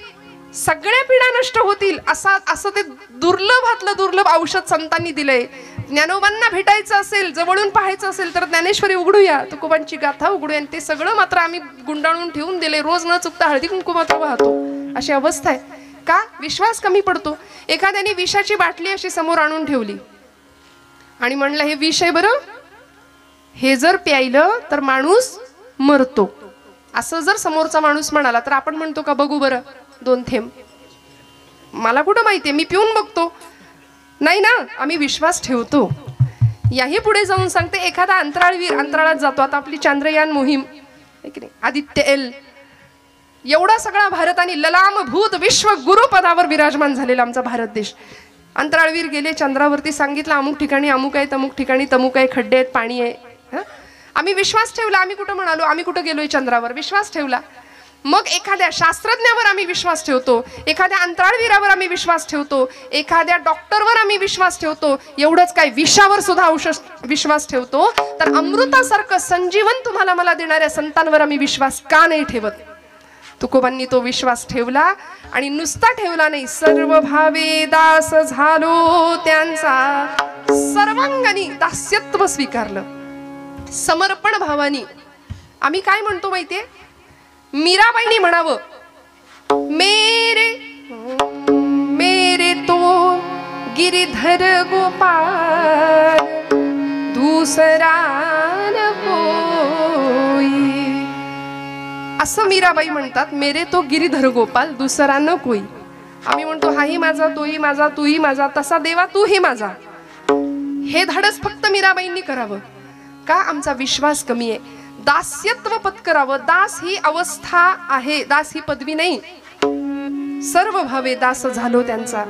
सगळ्या पीडा नष्ट होतील असं ते दुर्लभातलं दुर्लभ औषध संतांनी दिलंय. ज्ञानोबांना भेटायचं असेल, जवळून पाहायचं असेल तर ज्ञानेश्वरी उघडूया, तुकोबांची गाथा उघडूया. आणि ते सगळं मात्र आम्ही गुंडाळून ठेवून दिले. रोज न चुकता हळदी कुंकू मात्र वाहतो, अशी अवस्था आहे. का? विश्वास कमी पडतो. एखाद्याने विषाची बाटली अशी समोर आणून ठेवली आणि म्हणलं हे विष आहे बरं, हे जर प्यायलं तर माणूस मरतो, असं जर समोरचा माणूस म्हणाला तर आपण म्हणतो का बघू बरं 2 थेंब? मला कुठं माहितीये, मी पिऊन बघतो. नाही ना, आम्ही विश्वास ठेवतो. याही पुढे जाऊन सांगते, एखादा अंतराळवीर अंतराळात जातो. आता आपली चांद्रयान मोहीम, आदित्य एल, एवढा सगळा भारताने ललाम भूत विश्व गुरु पदावर विराजमान झालेला आमचा भारत देश. अंतराळवीर गेले चंद्रावरती, सांगितलं अमुक ठिकाणी अमुक आहे, तमुक ठिकाणी तमुक आहे, खड्डे आहेत, पाणी आहे. आम्ही विश्वास ठेवला. आम्ही कुठं म्हणालो आम्ही कुठं गेलोय चंद्रावर? विश्वास ठेवला. मग एखाद्या शास्त्रज्ञावर आम्ही विश्वास ठेवतो, एखाद्या अंतराळवीरावर आम्ही विश्वास ठेवतो, एखाद्या डॉक्टरवर आम्ही विश्वास ठेवतो. एवढंच काय, विषावर सुद्धा विश्वास ठेवतो. तर अमृतासारखं संजीवन तुम्हाला मला देणाऱ्या संतांवर आम्ही विश्वास का नाही ठेवत? तुकोबांनी तो विश्वास ठेवला आणि नुसता ठेवला नाही, सर्व भावे दास झालो त्यांचा, सर्वांगानी दास्यत्व स्वीकारलं, समर्पण भावानी. आम्ही काय म्हणतो माहितीये? मीराबाईंनी म्हणावं, मेरे मेरे तो गिरिधर गोपाल दूसरा न कोई, असं मीराबाई म्हणतात. मेरे तो गिरिधर गोपाल दुसरा न कोई. आम्ही म्हणतो हाही माझा, तोही माझा, तूही माझा, तसा देवा तूही माझा. हे धाडस फक्त मीराबाईंनी करावं. का? आमचा विश्वास कमी आहे. दास्यत्व पत्करावं. दास ही अवस्था आहे, दास ही पदवी नाही. सर्व भावे दास झालो त्यांचा.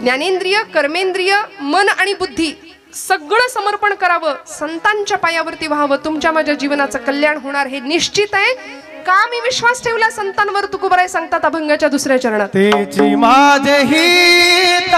ज्ञानेंद्रिय, कर्मेंद्रिय, मन आणि बुद्धी सगळं समर्पण करावं, संतांच्या पायावरती व्हावं. तुमच्या माझ्या जीवनाचं कल्याण होणार हे निश्चित आहे. का मी विश्वास ठेवला संतांवर? तुकोबाराय सांगतात अभंगाच्या 2ऱ्या चरणात, तेची माझे हित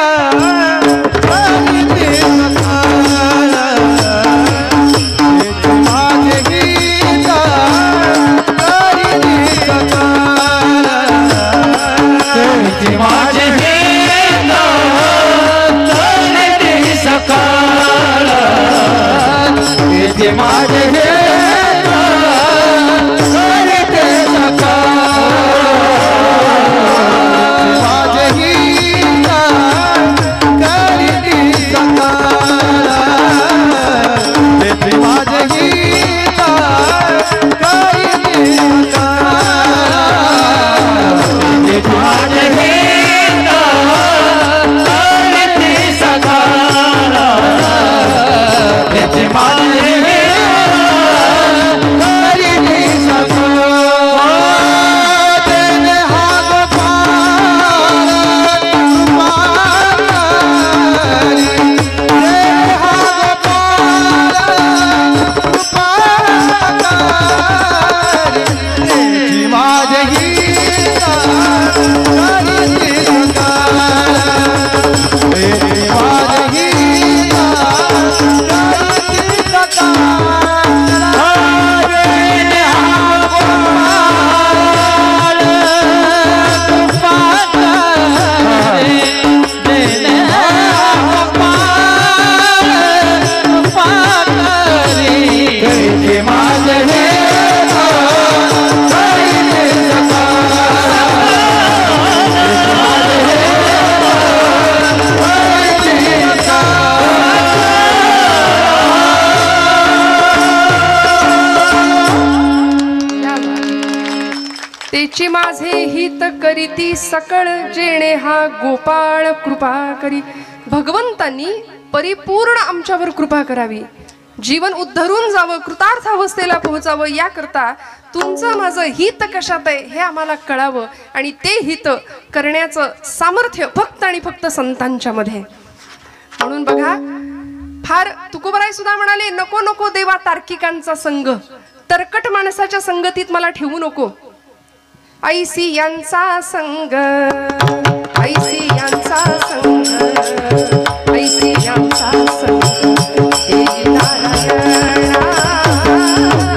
तेची माझे हित करीती सकळ जेणे हा गोपाळ कृपा करी. भगवंतांनी परिपूर्ण आमच्यावर कृपा करावी, जीवन उद्धरून जावं, कृतार्थ अवस्थेला पोहोचावं. याकरता तुमचं माझं हित कशात आहे हे आम्हाला कळावं आणि ते हित करण्याचं सामर्थ्य फक्त आणि फक्त संतांच्या मध्ये. म्हणून बघा, फार तुकोबराय सुद्धा म्हणाले, नको नको देवा तार्किकांचा संग, तरकट माणसाच्या संगतीत मला ठेवू नको. ऐसी यांचा संग, ऐसी यांचा संग, ऐसी यांचा संग, देवी नारायणा.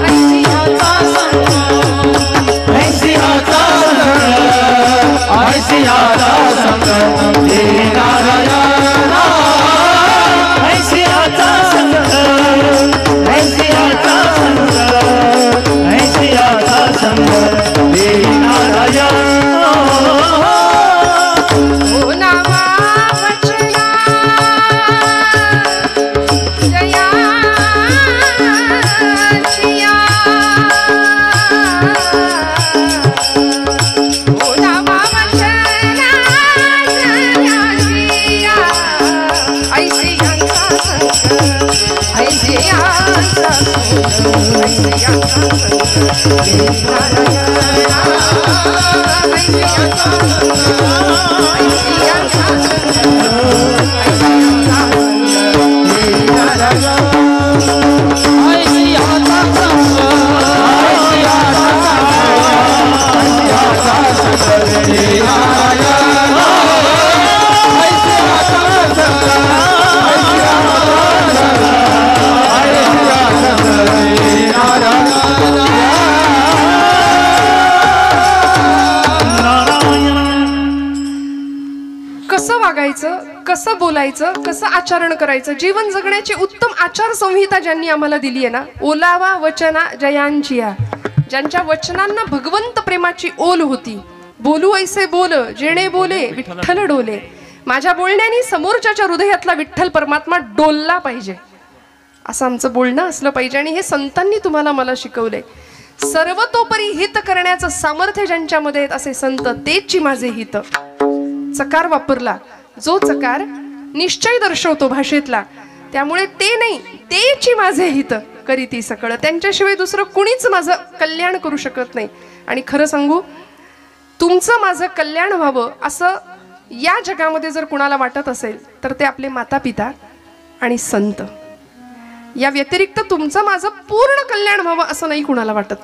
ऐसी यांचा संग, ऐसी आता संग, ऐसी आता संग, देवी नारायणा. ऐसी आता संग, ऐसी आता संग, ऐसी आता संग, देवी नारायणा. ओ नामा वचना जया जिया, ओ नामा वचना जया जिया. ऐसी यांचा संग, ऐसी यांचा संग, ऐसी यांचा संग, देवी नारायणा. ऐसी यांचा संग, ऐसी यांचा संग, ऐसी यांचा संग, देवी नारायणा. ऐसी आता संग, ऐसी आता संग, ऐसी आता संग, देवी नारायणा. ऐसी आता संग, ऐसी आता संग, ऐसी आता संग, देवी नारायणा. कसं वागायचं, कसं बोलायचं, कसं आचरण करायचं, जीवन जगण्याची उत्तम आचार संहिता ज्यांनी आम्हाला दिली आहे ना, ओलावा वचना जयांचिया, ज्यांच्या वचनांना भगवंत प्रेमाची ओल होती. बोलू ऐसे बोल जेणे बोले विठ्ठल डोले. माझ्या बोलण्याने समोरच्याच्या हृदयातला विठ्ठल परमात्मा डोलला पाहिजे, असं आमचं बोलणं असलं पाहिजे. आणि हे संतांनी तुम्हाला मला शिकवलंय. सर्वतोपरी हित करण्याचं सामर्थ्य ज्यांच्यामध्ये आहेत असे संत, तेची माझे हित. चकार वापरला, जो चकार निश्चय दर्शवतो भाषेतला, त्यामुळे ते नाही, तेची माझे हित करीती सकळ. त्यांच्याशिवाय दुसरं कुणीच माझं कल्याण करू शकत नाही. आणि खरं सांगू, तुमचं माझं कल्याण व्हावं असं या जगामध्ये जर कुणाला वाटत असेल तर ते आपले माता पिता आणि संत. या व्यतिरिक्त तुमचं माझं पूर्ण कल्याण व्हावं असं नाही कुणाला वाटत.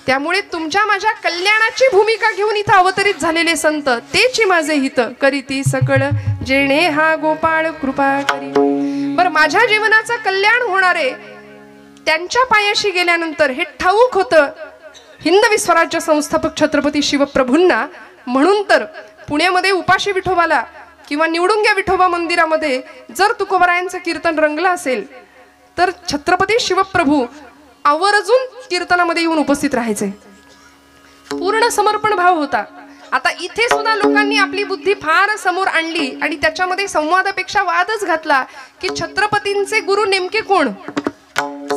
त्यामुळे तुमच्या माझ्या कल्याणाची भूमिका घेऊन इथं अवतरित झालेले संत, तेची माझे हित करीती सकळ, जेणे हा गोपाळ कृपा करी. बरं, माझ्या जीवनाचं कल्याण होणारे त्यांच्या पायाशी गेल्यानंतर हे ठाऊक होतं हिंदवी स्वराज्य संस्थापक छत्रपती शिवप्रभूंना. म्हणून तर पुण्यामध्ये उपाशी विठोबाला किंवा निवडुंग्या विठोबा मंदिरामध्ये जर तुकोबरायांचं कीर्तन रंगलं असेल तर छत्रपती शिवप्रभू आवर्जून कीर्तनामध्ये येऊन उपस्थित राहायचे. पूर्ण समर्पण भाव होता. आता इथे सुद्धा लोकांनी आपली बुद्धी फार समोर आणली आणि त्याच्यामध्ये संवादापेक्षा वादच घातला की छत्रपतींचे गुरु नेमके कोण,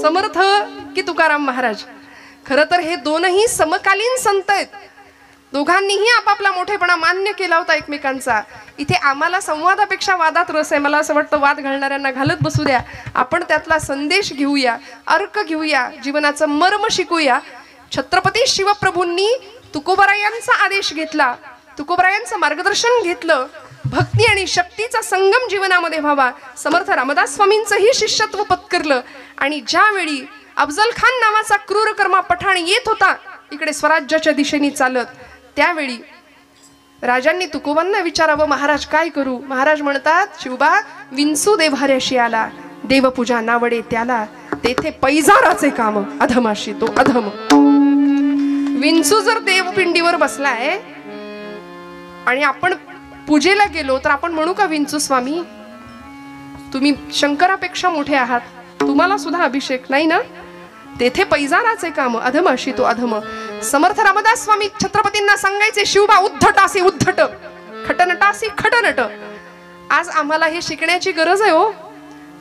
समर्थ की तुकाराम महाराज. खरं तर हे दोनही समकालीन संत आहेत. दोघांनीही आपापला मोठेपणा मान्य केला होता एकमेकांचा. इथे आम्हाला संवादापेक्षा वादात रस आहे. मला असं वाटतं वाद घालणाऱ्यांना घालत बसू द्या, आपण त्यातला संदेश घेऊया, अर्क घेऊया, जीवनाचं मर्म शिकूया. छत्रपती शिवप्रभूंनी तुकोबरायांचा आदेश घेतला, तुकोबरायांचं मार्गदर्शन घेतलं. भक्ती आणि शक्तीचा संगम जीवनामध्ये व्हावा. समर्थ रामदास स्वामींचंही शिष्यत्व पत्करलं. आणि ज्यावेळी अफजल खान नावाचा क्रूरकर्मा पठाण येत होता इकडे स्वराज्याच्या दिशेने चालत, त्यावेळी राजांनी तुकोबांना विचारावं, महाराज काय करू. महाराज म्हणतात, शिवबा विंचू देव्हाऱ्याशी आला, देवपूजा नावडे त्याला, तेथे पैजाराचे काम अधमाशी तो अधम. विंचू जर देवपिंडीवर बसलाय आणि आपण पूजेला गेलो तर आपण म्हणू का, विंचू स्वामी तुम्ही शंकरापेक्षा मोठे आहात, तुम्हाला सुद्धा अभिषेक नाही ना. तेथे पैजाराचे काम अधमाशी तो अधम. समर्थ रामदास स्वामी छत्रपतींना सांगायचे, शिवबा उद्धटासी उद्धट, खटनटासी खटनट. आज आम्हाला हे शिकण्याची गरज आहे हो.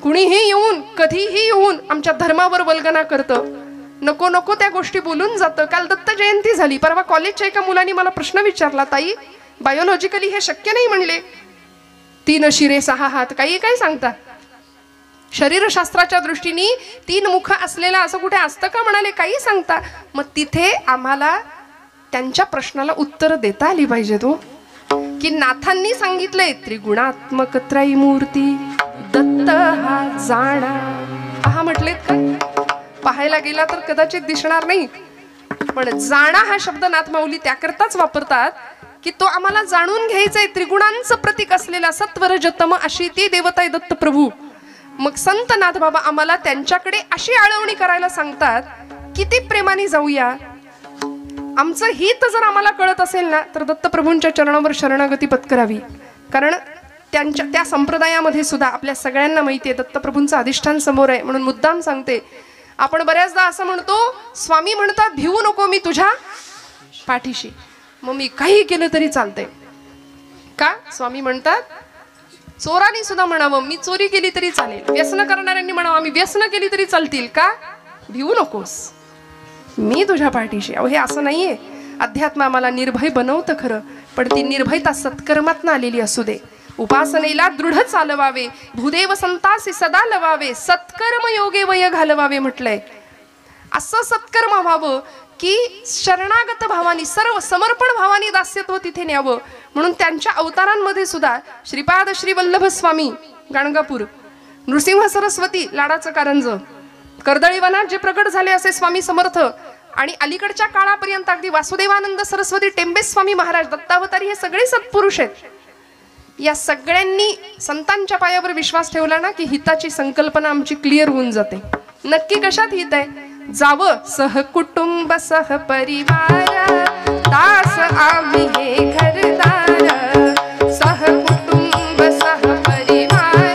कुणीही येऊन कधीही येऊन आमच्या धर्मावर वल्गना करतं, नको नको त्या गोष्टी बोलून जातं. काल दत्त जयंती झाली, परवा कॉलेजच्या एका मुलाने मला प्रश्न विचारला, ताई बायोलॉजिकली हे शक्य नाही म्हणले, 3 शिरे 6 हात, काही काय सांगता. शरीरशास्त्राच्या दृष्टीने 3 मुख असलेला असं कुठे असतं का म्हणाले, काही सांगता. मग तिथे आम्हाला त्यांच्या प्रश्नाला उत्तर देता आली पाहिजे तो, की नाथांनी सांगितलंय त्रिगुणात्मक त्रयमूर्ती दत्त हा जाणा. पहा म्हटलेत का, पाहायला गेला तर कदाचित दिसणार नाही, पण जाणा हा शब्द नाथमाऊली त्याकरताच वापरतात की तो आम्हाला जाणून घ्यायचंय. त्रिगुणांचं प्रतीक असलेला सत्वरजतम अशी ती देवता आहे दत्तप्रभू. मग संत नाथबाबा आम्हाला त्यांच्याकडे अशी आळवणी करायला सांगतात, किती प्रेमाने जाऊया. आमचं हित जर आम्हाला कळत असेल ना तर दत्तप्रभूंच्या चरणावर शरणागती पत्करावी. कारण त्यांच्या त्या संप्रदायामध्ये सुद्धा आपल्या सगळ्यांना माहिती आहे दत्तप्रभूंचं अधिष्ठान समोर आहे. म्हणून मुद्दाम सांगते, आपण बऱ्याचदा असं म्हणतो, स्वामी म्हणतात भिवू नको मी तुझ्या पाठीशी, मग मी काही केलं तरी चालतंय का? स्वामी म्हणतात चोरांनी सुद्धा म्हणावं मी चोरी केली तरी चालेल, व्यसन करणाऱ्यांनी म्हणावं आम्ही व्यसन केली तरी चालतील का? भिवू नकोस, मी तुझ्या पाठीशी. अहो हे असं नाहीये. अध्यात्म आम्हाला निर्भय बनवतं खरं, पण ती निर्भयता सत्कर्मातनं आलेली असू दे. उपासनेला दृढ चालवावे, भूदेव संतासी सदा लवावे, सत्कर्म योगे वय घालवावे म्हटलंय. असं सत्कर्म व्हावं की शरणागत भावानी, सर्व समर्पण भावानी दास्यत्व तिथे न्यावं. म्हणून त्यांच्या अवतारांमध्ये सुद्धा श्रीपाद श्री वल्लभ स्वामी गाणगापूर, नृसिंह सरस्वती लाडाचं कारंज, कर्दळीवनात जे प्रकट झाले असे स्वामी समर्थ, आणि अलीकडच्या काळापर्यंत अगदी वासुदेवानंद सरस्वती, टेंबे स्वामी महाराज, दत्तावतारी, हे सगळे सत्पुरुष आहेत. या सगळ्यांनी संतांच्या पायावर विश्वास ठेवला ना की हिताची संकल्पना आमची क्लिअर होऊन जाते. नक्की कशात हित आहे? जावं सहकुटुंब सहपरिवार, दास आम्ही हे घरदार. सहकुटुंब सहपरिवार,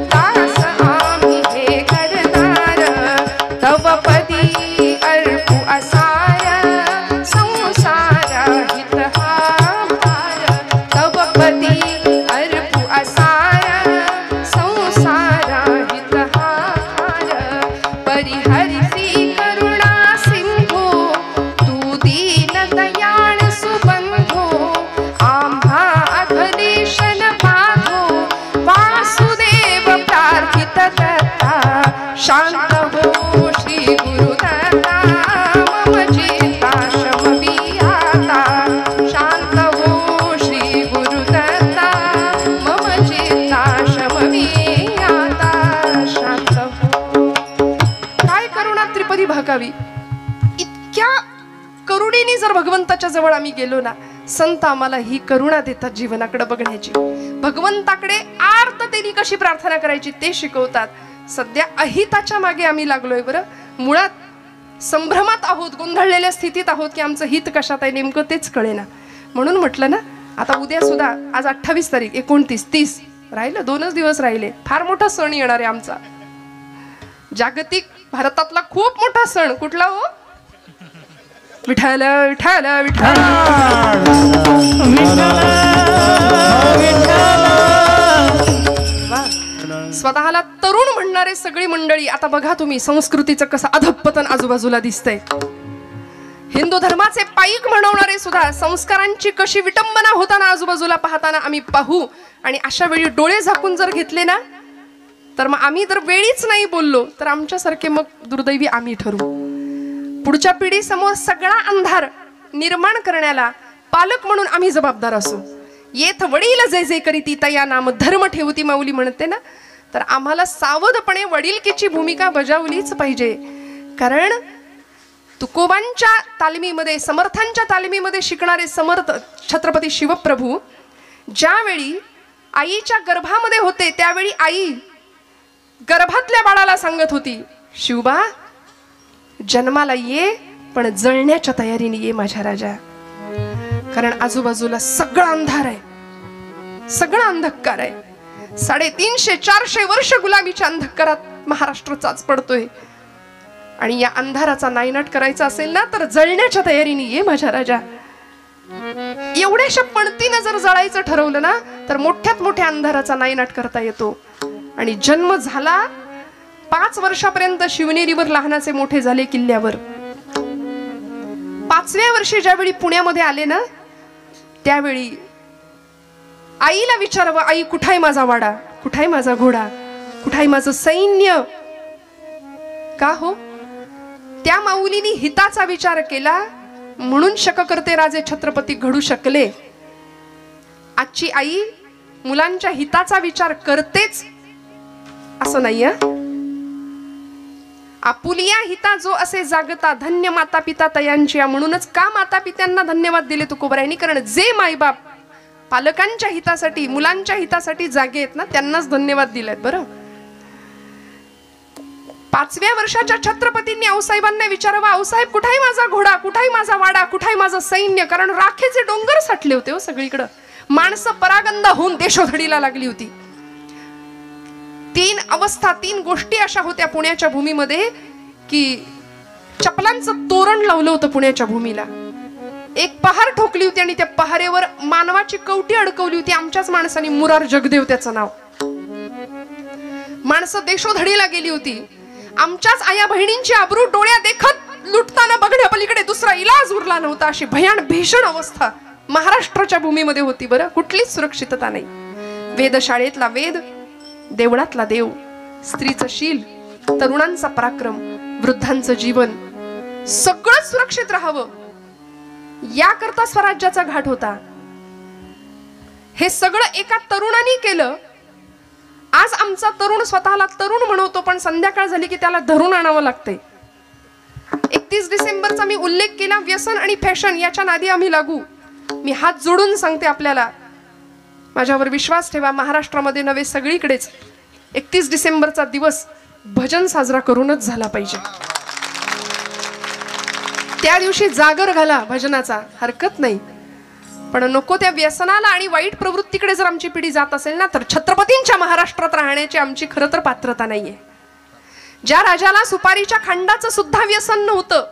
दास आम्ही हे घरदार. तव पदी अर्पू असार, संसार हित हा भार. तव पदी अर्पू असार, संसार हित हा भार. परिहरिसी करुणा सिंधू, तू दीन दयाळ सुबंधू. आम्हा अघरीशन बाधो, वासुदेव प्रार्थित दत्ता. शांत हो श्री गुरुदत्ता, मम चित्ता शमवी आता. शांत हो श्री गुरुदत्ता, मम चित्ता शमवी आता. शांत हो. काय करुणा त्रिपदी भागावी. इतक्या करुणेने जर भगवंताच्या जवळ आम्ही गेलो ना, संत आम्हाला ही करुणा देतात जीवनाकडे बघण्याची. भगवंताकडे आर्ततेने कशी प्रार्थना करायची ते शिकवतात. सध्या अहिताच्या मागे आम्ही लागलोय बरं. मुळात संभ्रमात आहोत, गोंधळलेल्या स्थितीत आहोत की आमचं हित कशात आहे नेमकं तेच कळेना. म्हणून म्हटलं ना, आता उद्या सुद्धा, आज 28 तारीख, 29, 30 राहिलं, 2च दिवस राहिले. फार मोठा सण येणार आहे आमचा, जागतिक भारतातला खूप मोठा सण. कुठला हो? विठ्ठल विठ्ठल विठ्ठल. स्वतःला तरुण म्हणणारे सगळी मंडळी, आता बघा तुम्ही संस्कृतीचं कसं अधपतन आजूबाजूला दिसतंय. हिंदू धर्माचे पाईक म्हणवणारे सुद्धा संस्कारांची कशी विटंबना होताना आजूबाजूला पाहताना आम्ही पाहू. आणि अशा वेळी डोळे झाकून जर घेतले ना, तर मग आम्ही जर वेळीच नाही बोललो तर आमच्यासारखे मग दुर्दैवी आम्ही ठरू. पुढच्या पिढीसमोर सगळा अंधार निर्माण करण्याला पालक म्हणून आम्ही जबाबदार असू. येथ वडील जे जे करीती तया नाम धर्म ठेवती माऊली म्हणते ना, तर आम्हाला सावधपणे वडीलकीची भूमिका बजावलीच पाहिजे. कारण तुकोबांच्या तालमीमध्ये, समर्थांच्या तालमीमध्ये शिकणारे समर्थ छत्रपती शिवप्रभू ज्यावेळी आईच्या गर्भामध्ये होते, त्यावेळी आई गर्भातल्या बाळाला सांगत होती, शिवबा जन्माला ये पण जळण्याच्या तयारीने ये माझ्या राजा. कारण आजूबाजूला सगळा अंधार आहे, सगळा अंधकार आहे. 350-400 वर्ष गुलामीच्या अंधकारात महाराष्ट्र चाच पडतोय. आणि या अंधाराचा नायनाट करायचा असेल ना, तर जळण्याच्या तयारीने ये माझ्या राजा. एवढ्याशा पणतीनं जर जळायचं ठरवलं ना, तर मोठ्यात मोठ्या अंधाराचा नायनाट करता येतो. आणि जन्म झाला, 5 वर्षापर्यंत शिवनेरीवर लहानाचे मोठे झाले किल्ल्यावर. 5व्या वर्षी ज्यावेळी पुण्यामध्ये आले ना, त्यावेळी आईला विचारावं, आई कुठाय माझा वाडा, कुठाय माझा घोडा, कुठाय माझं सैन्य. का हो? त्या माऊलीनी हिताचा विचार केला म्हणून शककर्ते राजे छत्रपती घडू शकले. आजची आई मुलांच्या हिताचा विचार करतेच असं नाही. आपुलिया हिता जो असे जागता, धन्य माता पिता तयांची. म्हणूनच का माता पित्यांना धन्यवाद दिले तुकोबरायांनी? कारण जे माईबाप पालकांच्या हितासाठी, मुलांच्या हितासाठी जागे आहेत ना, त्यांनाच धन्यवाद दिलेत. बरं, 5व्या वर्षाच्या छत्रपतींनी आऊसाहेबांना विचारावं, आऊसाहेब कुठाय माझा घोडा, कुठाय माझा वाडा, कुठाय माझं सैन्य? कारण राखेचे डोंगर साठले होते हो सगळीकडं. माणसं परागंदा होऊन देशोधडीला लागली होती. 3 अवस्था, 3 गोष्टी अशा होत्या पुण्याच्या भूमीमध्ये की चपलांचं तोरण लावलं होतं पुण्याच्या भूमीला. एक पहार ठोकली होती आणि त्या पहारेवर मानवाची कवटी अडकवली होती. आमच्याच माणसांनी, मुरार जगदेव त्याचं नाव. माणसं देशोधडीला गेली होती. आमच्याच आया बहिणींची आबरू डोळ्या देखत लुटताना बघण्या पलीकडे दुसरा इलाज उरला नव्हता. अशी भीषण अवस्था महाराष्ट्राच्या भूमीमध्ये होती. बरं, कुठलीच सुरक्षितता नाही. वेधशाळेतला वेद, देवळातला देव, स्त्रीचं शील, तरुणांचा पराक्रम, वृद्धांचं जीवन, सगळं सुरक्षित राहावं याकरता स्वराज्याचा घाट होता. हे सगळं एका तरुणाने केलं. आज आमचा तरुण स्वतःला तरुण म्हणवतो, पण संध्याकाळ झाली की त्याला धरून आणावं लागतंय. 31 डिसेंबरचा मी उल्लेख केला. व्यसन आणि फॅशन याच्या नादी आम्ही लागू. मी हात जोडून सांगते आपल्याला, माझ्यावर विश्वास ठेवा. महाराष्ट्रामध्ये नव्हे, सगळीकडेच 31 डिसेंबरचा दिवस भजन साजरा करूनच झाला पाहिजे. त्या दिवशी जागर घाला भजनाचा, हरकत नाही. पण नको त्या व्यसनाला आणि वाईट प्रवृत्तीकडे जर आमची पिढी जात असेल ना, तर छत्रपतींच्या महाराष्ट्रात राहण्याची आमची खरं तर पात्रता नाहीये. ज्या राजाला सुपारीच्या खांडाचं सुद्धा व्यसन नव्हतं,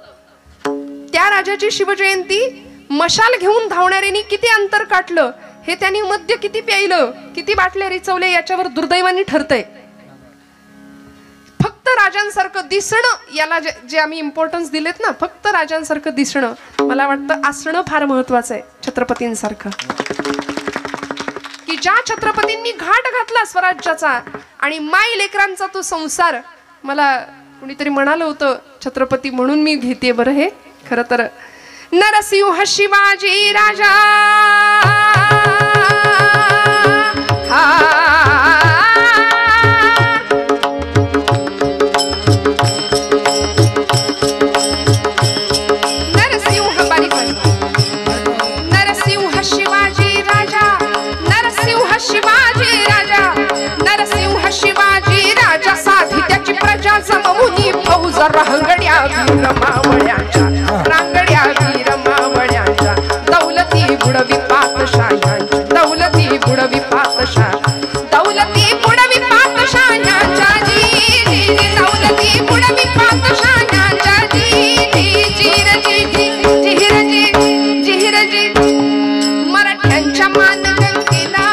त्या राजाची शिवजयंती मशाल घेऊन धावणाऱ्यांनी किती अंतर काटलं, हे त्यांनी मद्य किती प्यायलं, किती बाटल्या रिचवले, याच्यावर दुर्दैवाने ठरतंय. फक्त राजांसारखं दिसणं, याला जे आम्ही इम्पॉर्टन्स दिलेत ना, फक्त राजांसारखं दिसणं, मला वाटतं असणं फार महत्वाचं आहे. छत्रपतींसारखं, की ज्या छत्रपतींनी घाट घातला स्वराज्याचा आणि माई लेकरांचा तो संसार. मला कुणीतरी म्हणालं होतं छत्रपती म्हणून मी घेते. बरं, हे खरं तर नरसिंह शिवाजी राजा जमवूनी फौज रांगड्या वीर मावळ्यांच्या, रांगड्या वीर मावळ्यांच्या, दौलती बुडवी पातशाह्यांच्या, दौलती बुडवी पातशाह, दौलती बुडवी पातशाह्यांच्या जी, दौलती बुडवी पातशाह्यांच्या जी, जिहिरजी मराठ्यांच्या मानगंगेला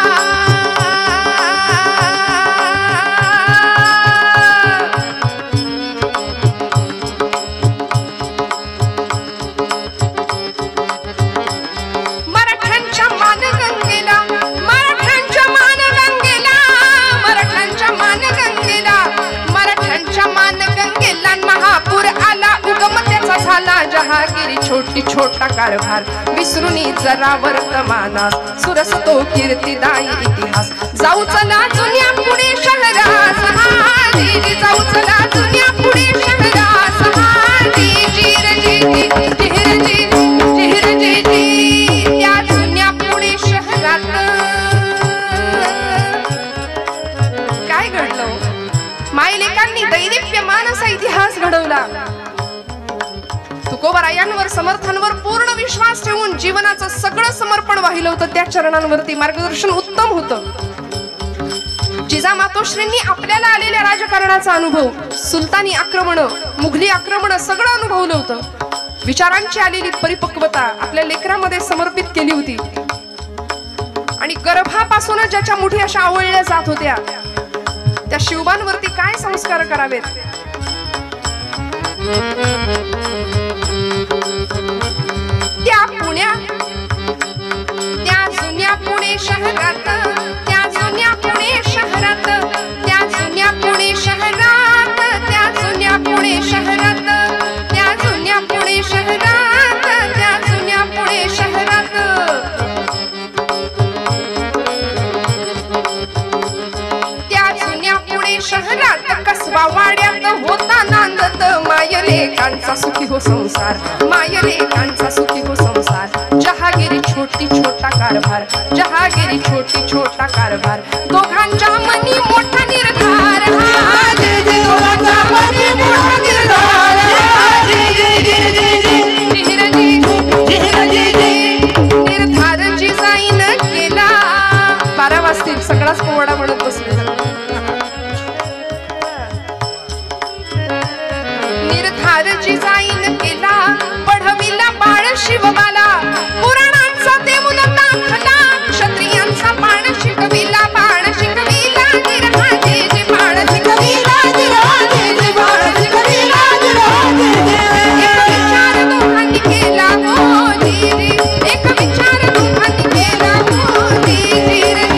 जहागिरी छोटी छोटा कारभार विसरुनी जरा वर्तमानास सुरसतो कीर्तिदायी इतिहास. जाऊ चला जुन्या पुणे शहरास, जाऊ चला जुन्या पुणे शहरास, त्या जुन्या पुणे शहरात काय घडलं? मायलेकांनी दैदिप्यमान असा इतिहास घडवला. तुकोबरायांवर, समर्थांवर पूर्ण विश्वास ठेवून जीवनाचं सगळं समर्पण वाहिलं होतं. त्या चरणांवरती मार्गदर्शन उत्तम होतं. जिजामातोश्रींनी आपल्याला आलेल्या राजकारणाचा अनुभव, सुलतानी आक्रमण, मुघली आक्रमण सगळं अनुभवलं होतं. विचारांची आलेली परिपक्वता आपल्या लेकरामध्ये समर्पित केली होती. आणि गर्भापासूनच ज्याच्या मुठी अशा आवळल्या जात होत्या, त्या शिवबांवरती काय संस्कार करावेत. त्या जुन्या पुणे शहरात, त्या जुन्या पुणे शहरात, त्या जुन्या पुणे शहरात, त्या जुन्या पुणे शहरात, त्या जुन्या पुणे शहरात, त्या जुन्या पुणे शहरात, त्या जुन्या पुणे शहरात लेकांचा सुखी हो संसार, माय लेकांचा सुखी हो संसार. जहागिरी छोटी छोटा कारभार, जहागिरी छोटी छोटा कारभार. दोघांच्या मनी मोठा निर्धार, हा जय जय. दोघांच्या मनी मोठा निर्धार, निर्धार जिजाईन केला. 12 वाजतील, सगळाच पोवाडा म्हणत बसले. निर्धार जिजाईन केला, पढविला बाळ शिवबाला. पुराणांचा देऊन दाखला, क्षत्रियांचा बाण शिकविला, बाण शिकविला. निर्हाजे जे बाण शिकविला, निर्हाजे जे बाण शिकविला, निर्हाजे जे. एक विचार दोघांनी केला हो जी रे, एक विचार दोघांनी केला हो जी रे.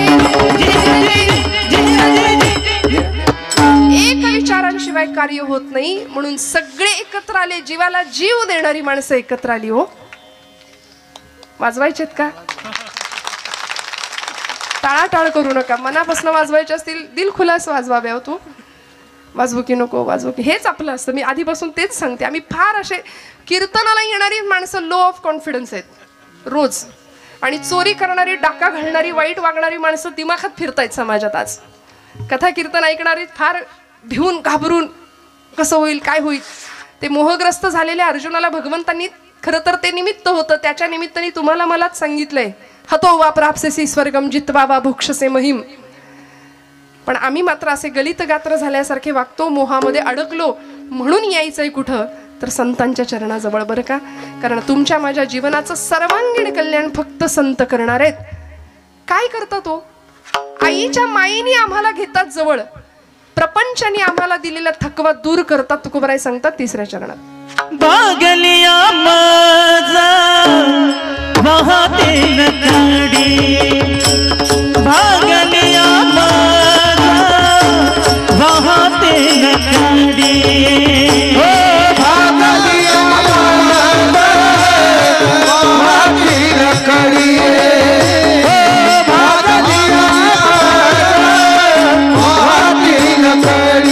एक विचारांशिवाय कार्य होत नाही, म्हणून सगळे एकत्र आले. जीवाला जीव देणारी माणसं एकत्र आली हो. वाजवायचेत का? टाळाटाळ करू नका, मनापासून वाजवायचे असतील दिलखुलास वाजवावे हो. तू वाजवू की नको वाजवू की, हेच आपलं असतं. मी आधीपासून तेच सांगते. आम्ही फार असे कीर्तनाला येणारी माणसं लो ऑफ कॉन्फिडन्स आहेत रोज, आणि चोरी करणारी, डाका घालणारी, वाईट वागणारी माणसं दिमाखात फिरतायत समाजात आज. कथा कीर्तन ऐकणारी फार भिवून घाबरून कसं होईल काय होईल. ते मोहग्रस्त झालेल्या अर्जुनाला भगवंतांनी खरं तर ते निमित्त होतं, त्याच्या निमित्ताने तुम्हाला मलाच सांगितलंय, हतो वा प्राप्सेसी स्वर्गम जित्वा वा भुक्षसे महिम. पण आम्ही मात्र असे गलित गात्र झाल्यासारखे वागतो, मोहामध्ये अडकलो. म्हणून यायचंय कुठं तर संतांच्या चरणाजवळ, बरं का. कारण तुमच्या माझ्या जीवनाचं सर्वांगीण कल्याण फक्त संत करणार आहेत. काय करता तो? आईच्या मायेने आम्हाला घेतात जवळ, प्रपंचाने आम्हाला दिलेला थकवा दूर करतात. तुकोबराय सांगतात 3ऱ्या चरणात, बागलिया माझा वाहते नकडी, बागलिया माझा वाहते नकडी. भागलिया माझा वाहते नकडी, भागलिया वाहते नकडी.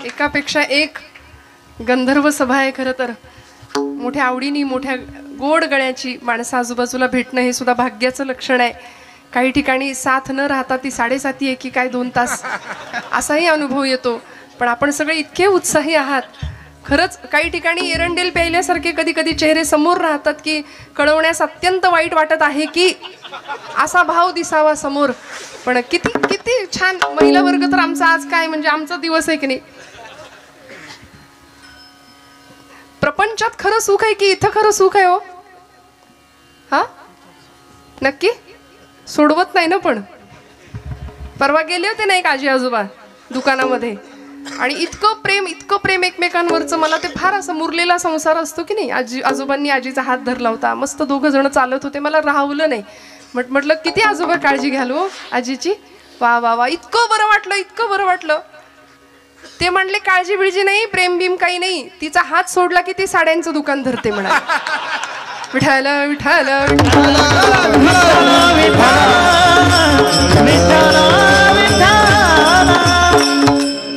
एकापेक्षा एक गंधर्व सभा आहे. खरं तर मोठ्या आवडीने मोठ्या गोड गळ्याची माणसं आजूबाजूला भेटणं हे सुद्धा भाग्याचं लक्षण आहे. काही ठिकाणी साथ न राहता ती 7:30 आहे की काय 2 तास असाही अनुभव येतो. पण आपण सगळे इतके उत्साही आहात. खरंच काही ठिकाणी एरंडेल प्यायल्यासारखे कधी कधी चेहरे समोर राहतात की कळवण्यास अत्यंत वाईट वाटत आहे की असा भाव दिसावा समोर. पण किती किती छान महिला वर्ग तर आमचा आज काय म्हणजे आमचा दिवस आहे की नाही. प्रपंचात खरं सुख आहे की इथं खरं सुख आहे हो? हा नक्की सोडवत नाही ना. पण परवा गेले होते ना एक आजी आजोबा दुकानामध्ये आणि इतकं प्रेम एकमेकांवरचं. मला ते फार असं मुरलेला संसार असतो की नाही. आजी आजोबांनी आजीचा हात धरला होता. मस्त 2 जण चालत होते. मला राहवलं नाही. म्हटलं किती आजोबा काळजी घ्याल हो आजीची. वा वा वा. इतकं बरं वाटलं. ते म्हणले काळजी बिळजी नाही, प्रेम बिम काही नाही, तिचा हात सोडला की ती साड्यांचं दुकान धरते म्हणा. विठाल विठाल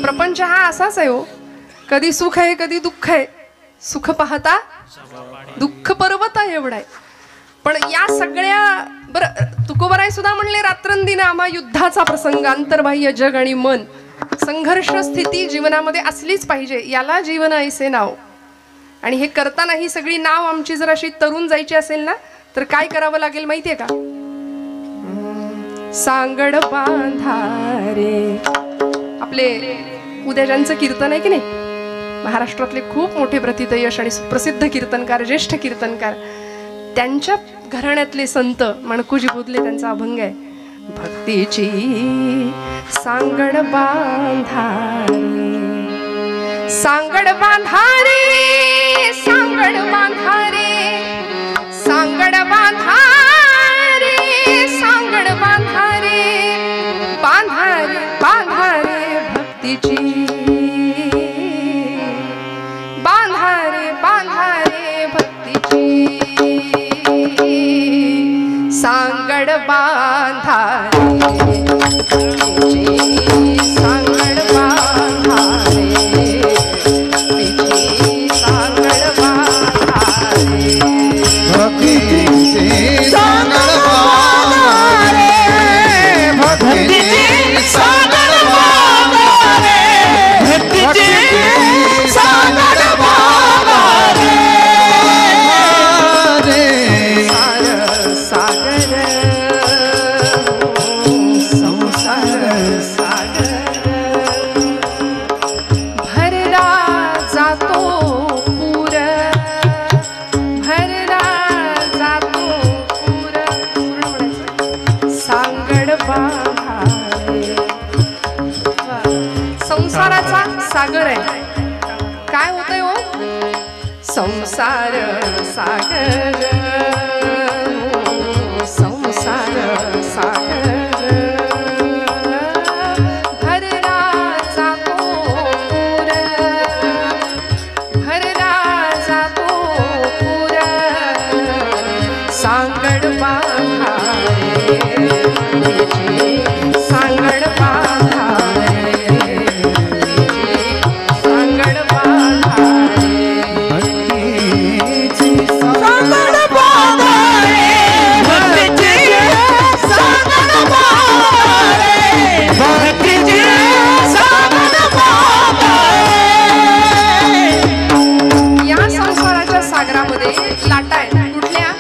प्रपंच हा असाच आहे हो. कधी सुख आहे कधी दुःख आहे. सुख पाहता दुःख पर्वत आहे एवढा आहे. पण या सगळ्या बरं तुकोबराय सुद्धा म्हणले रात्रंदिन आम्हा युद्धाचा प्रसंग, अंतर्बाह्य जग आणि मन, संघर्ष स्थिती जीवनामध्ये असलीच पाहिजे. याला जीवन ऐसे नाव. आणि हे करताना ही सगळी नाव आमची जर अशी तरुण जायची असेल ना तर काय करावं लागेल माहितीये का? सांगड बांधारे. आपले उद्या ज्यांचं कीर्तन आहे की नाही, महाराष्ट्रातले खूप मोठे प्रथितयश आणि सुप्रसिद्ध कीर्तनकार, ज्येष्ठ कीर्तनकार, त्यांच्या घराण्यातले संत मणकुजी बोधले, त्यांचा अभंग आहे, भक्तीची सांगड बांधारे. सांगड बांधारे सांगड बांधारे सांगड बांधारे सांगड बांधारे बांधारे बांधारे भक्तीची बांधारे बांधारे भक्तीची सांगड बांधारे सांगड बांधारे सांगड बांधारे भक्तीची सांगड बांधारे भक्तीची सांगड बांधारे भक्तीची सांगड बांधारे सागर संसार सागर भरला जातो पूर भरला जातो पूर सांगड बांधारे. संसाराचा सागर आहे. काय होतंय हो? संसार सागर संसार सागर भरला जातो पूर भरला जातो पूर सांगड बांधारे सांगड बांधारे सांगड बांधारे सांगड बांधारे भक्तीची सांगड बांधारे भक्तीची सांगड बांधारे. या संसाराच्या सागरामध्ये लाटा आहेत. कुठल्या?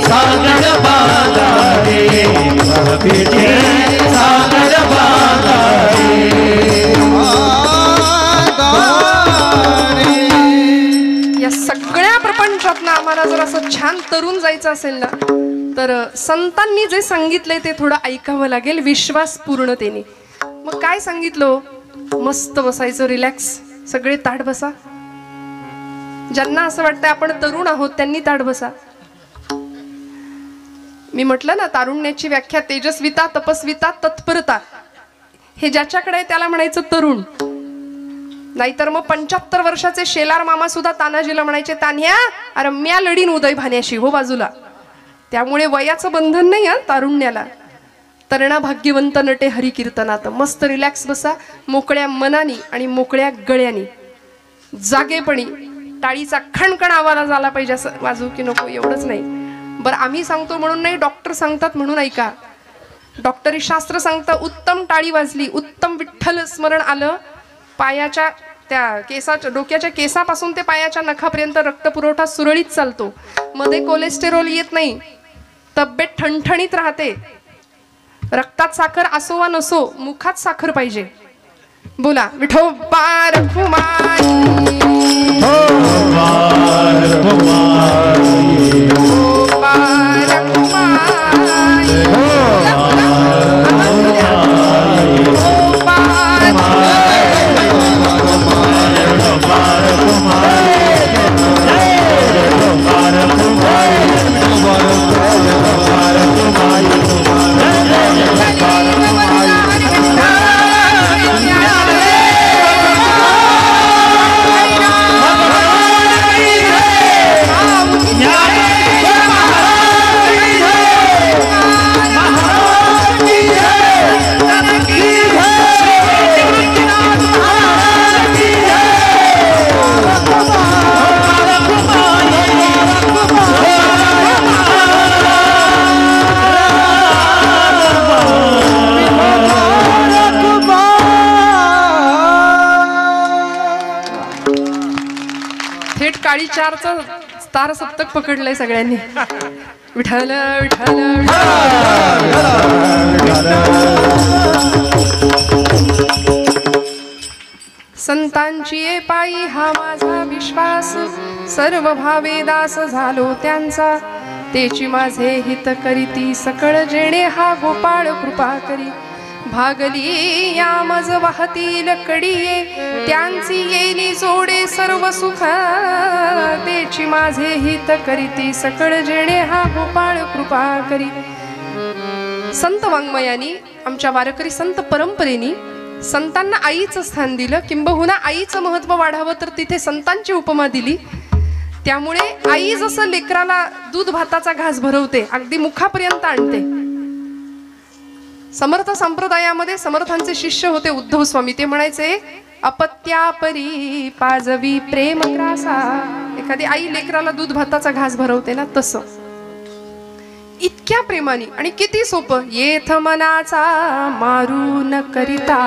सागर बागा रे भक्तीचे सागर बागा या सगळ्या प्रपंचातनं आम्हाला जर असं छान तरुण जायचं असेल ना, तर संतांनी जे सांगितलंय ते थोडं ऐकावं लागेल विश्वास पूर्णतेने. मग काय सांगितलं? मस्त बसायचं, रिलॅक्स, सगळे ताठ बसा. ज्यांना असं वाटतं आपण तरुण आहोत त्यांनी ताठ बसा. मी म्हटलं ना, तारुण्याची व्याख्या तेजस्विता, तपस्विता, तत्परता. हे ज्याच्याकडे त्याला म्हणायचं तरुण. नाहीतर मग 75 वर्षाचे शेलार मामा सुद्धा तानाजीला म्हणायचे, तान्ह्या अरे म्या लढीन उदय भाण्याशी, हो बाजूला. त्यामुळे वयाचं बंधन नाही हा तारुण्याला. तरणा भाग्यवंत नटे हरिकीर्तनात. मस्त रिलॅक्स बसा, मोकळ्या मनानी आणि मोकळ्या गळ्यानी, जागेपणी. टाळीचा खणखण आवाज झाला पाहिजे, असं वाजू की नको एवढंच नाही. बरं आम्ही सांगतो म्हणून नाही, डॉक्टर सांगतात म्हणून ऐका. डॉक्टरी शास्त्र सांगतं उत्तम टाळी वाजली, उत्तम विठ्ठल स्मरण आलं, पायाच्या त्या केसाच्या डोक्याच्या केसापासून ते पायाच्या नखापर्यंत रक्तपुरवठा सुरळीत चालतो, मध्ये कोलेस्टेरॉल येत नाही, तब्येत ठणठणीत राहते. रक्तात साखर असो वा नसो, मुखात साखर पाहिजे. बोला विठोबा रखुमाई, काळी चारचं तार सप्तक पकडलंय सगळ्यांनी. विठ्ठल विठ्ठल संतांची ये पायी हा माझा विश्वास, सर्व भावे दास झालो त्यांचा, तेची माझे हित करीती सकळ जेणे हा गोपाळ कृपा करी. भागली या मज वाहतील कडीये, त्यांची येली जोडे सर्व सुख, तेची माझे हित करीती सकळ जेणे हा गोपाळ कृपा करी. संत वाङ्मयानी, आमच्या वारकरी संत परंपरेनी संतांना आईचं स्थान दिलं, किंबहुना आईचं महत्व वाढावं तर तिथे संतांची उपमा दिली. त्यामुळे आई जसं लेकराला दूध भाताचा घास भरवते, अगदी मुखापर्यंत आणते. समर्थ संप्रदायामध्ये समर्थांचे शिष्य होते उद्धव स्वामी. ते म्हणायचे, अपत्यापरी पाजवी प्रेम ग्रासा. एखादी आई लेकराला दूध भाताचा घास भरवते ना, तसं इतक्या प्रेमाने. आणि किती सोपं. येथ मनाचा मारू न करिता,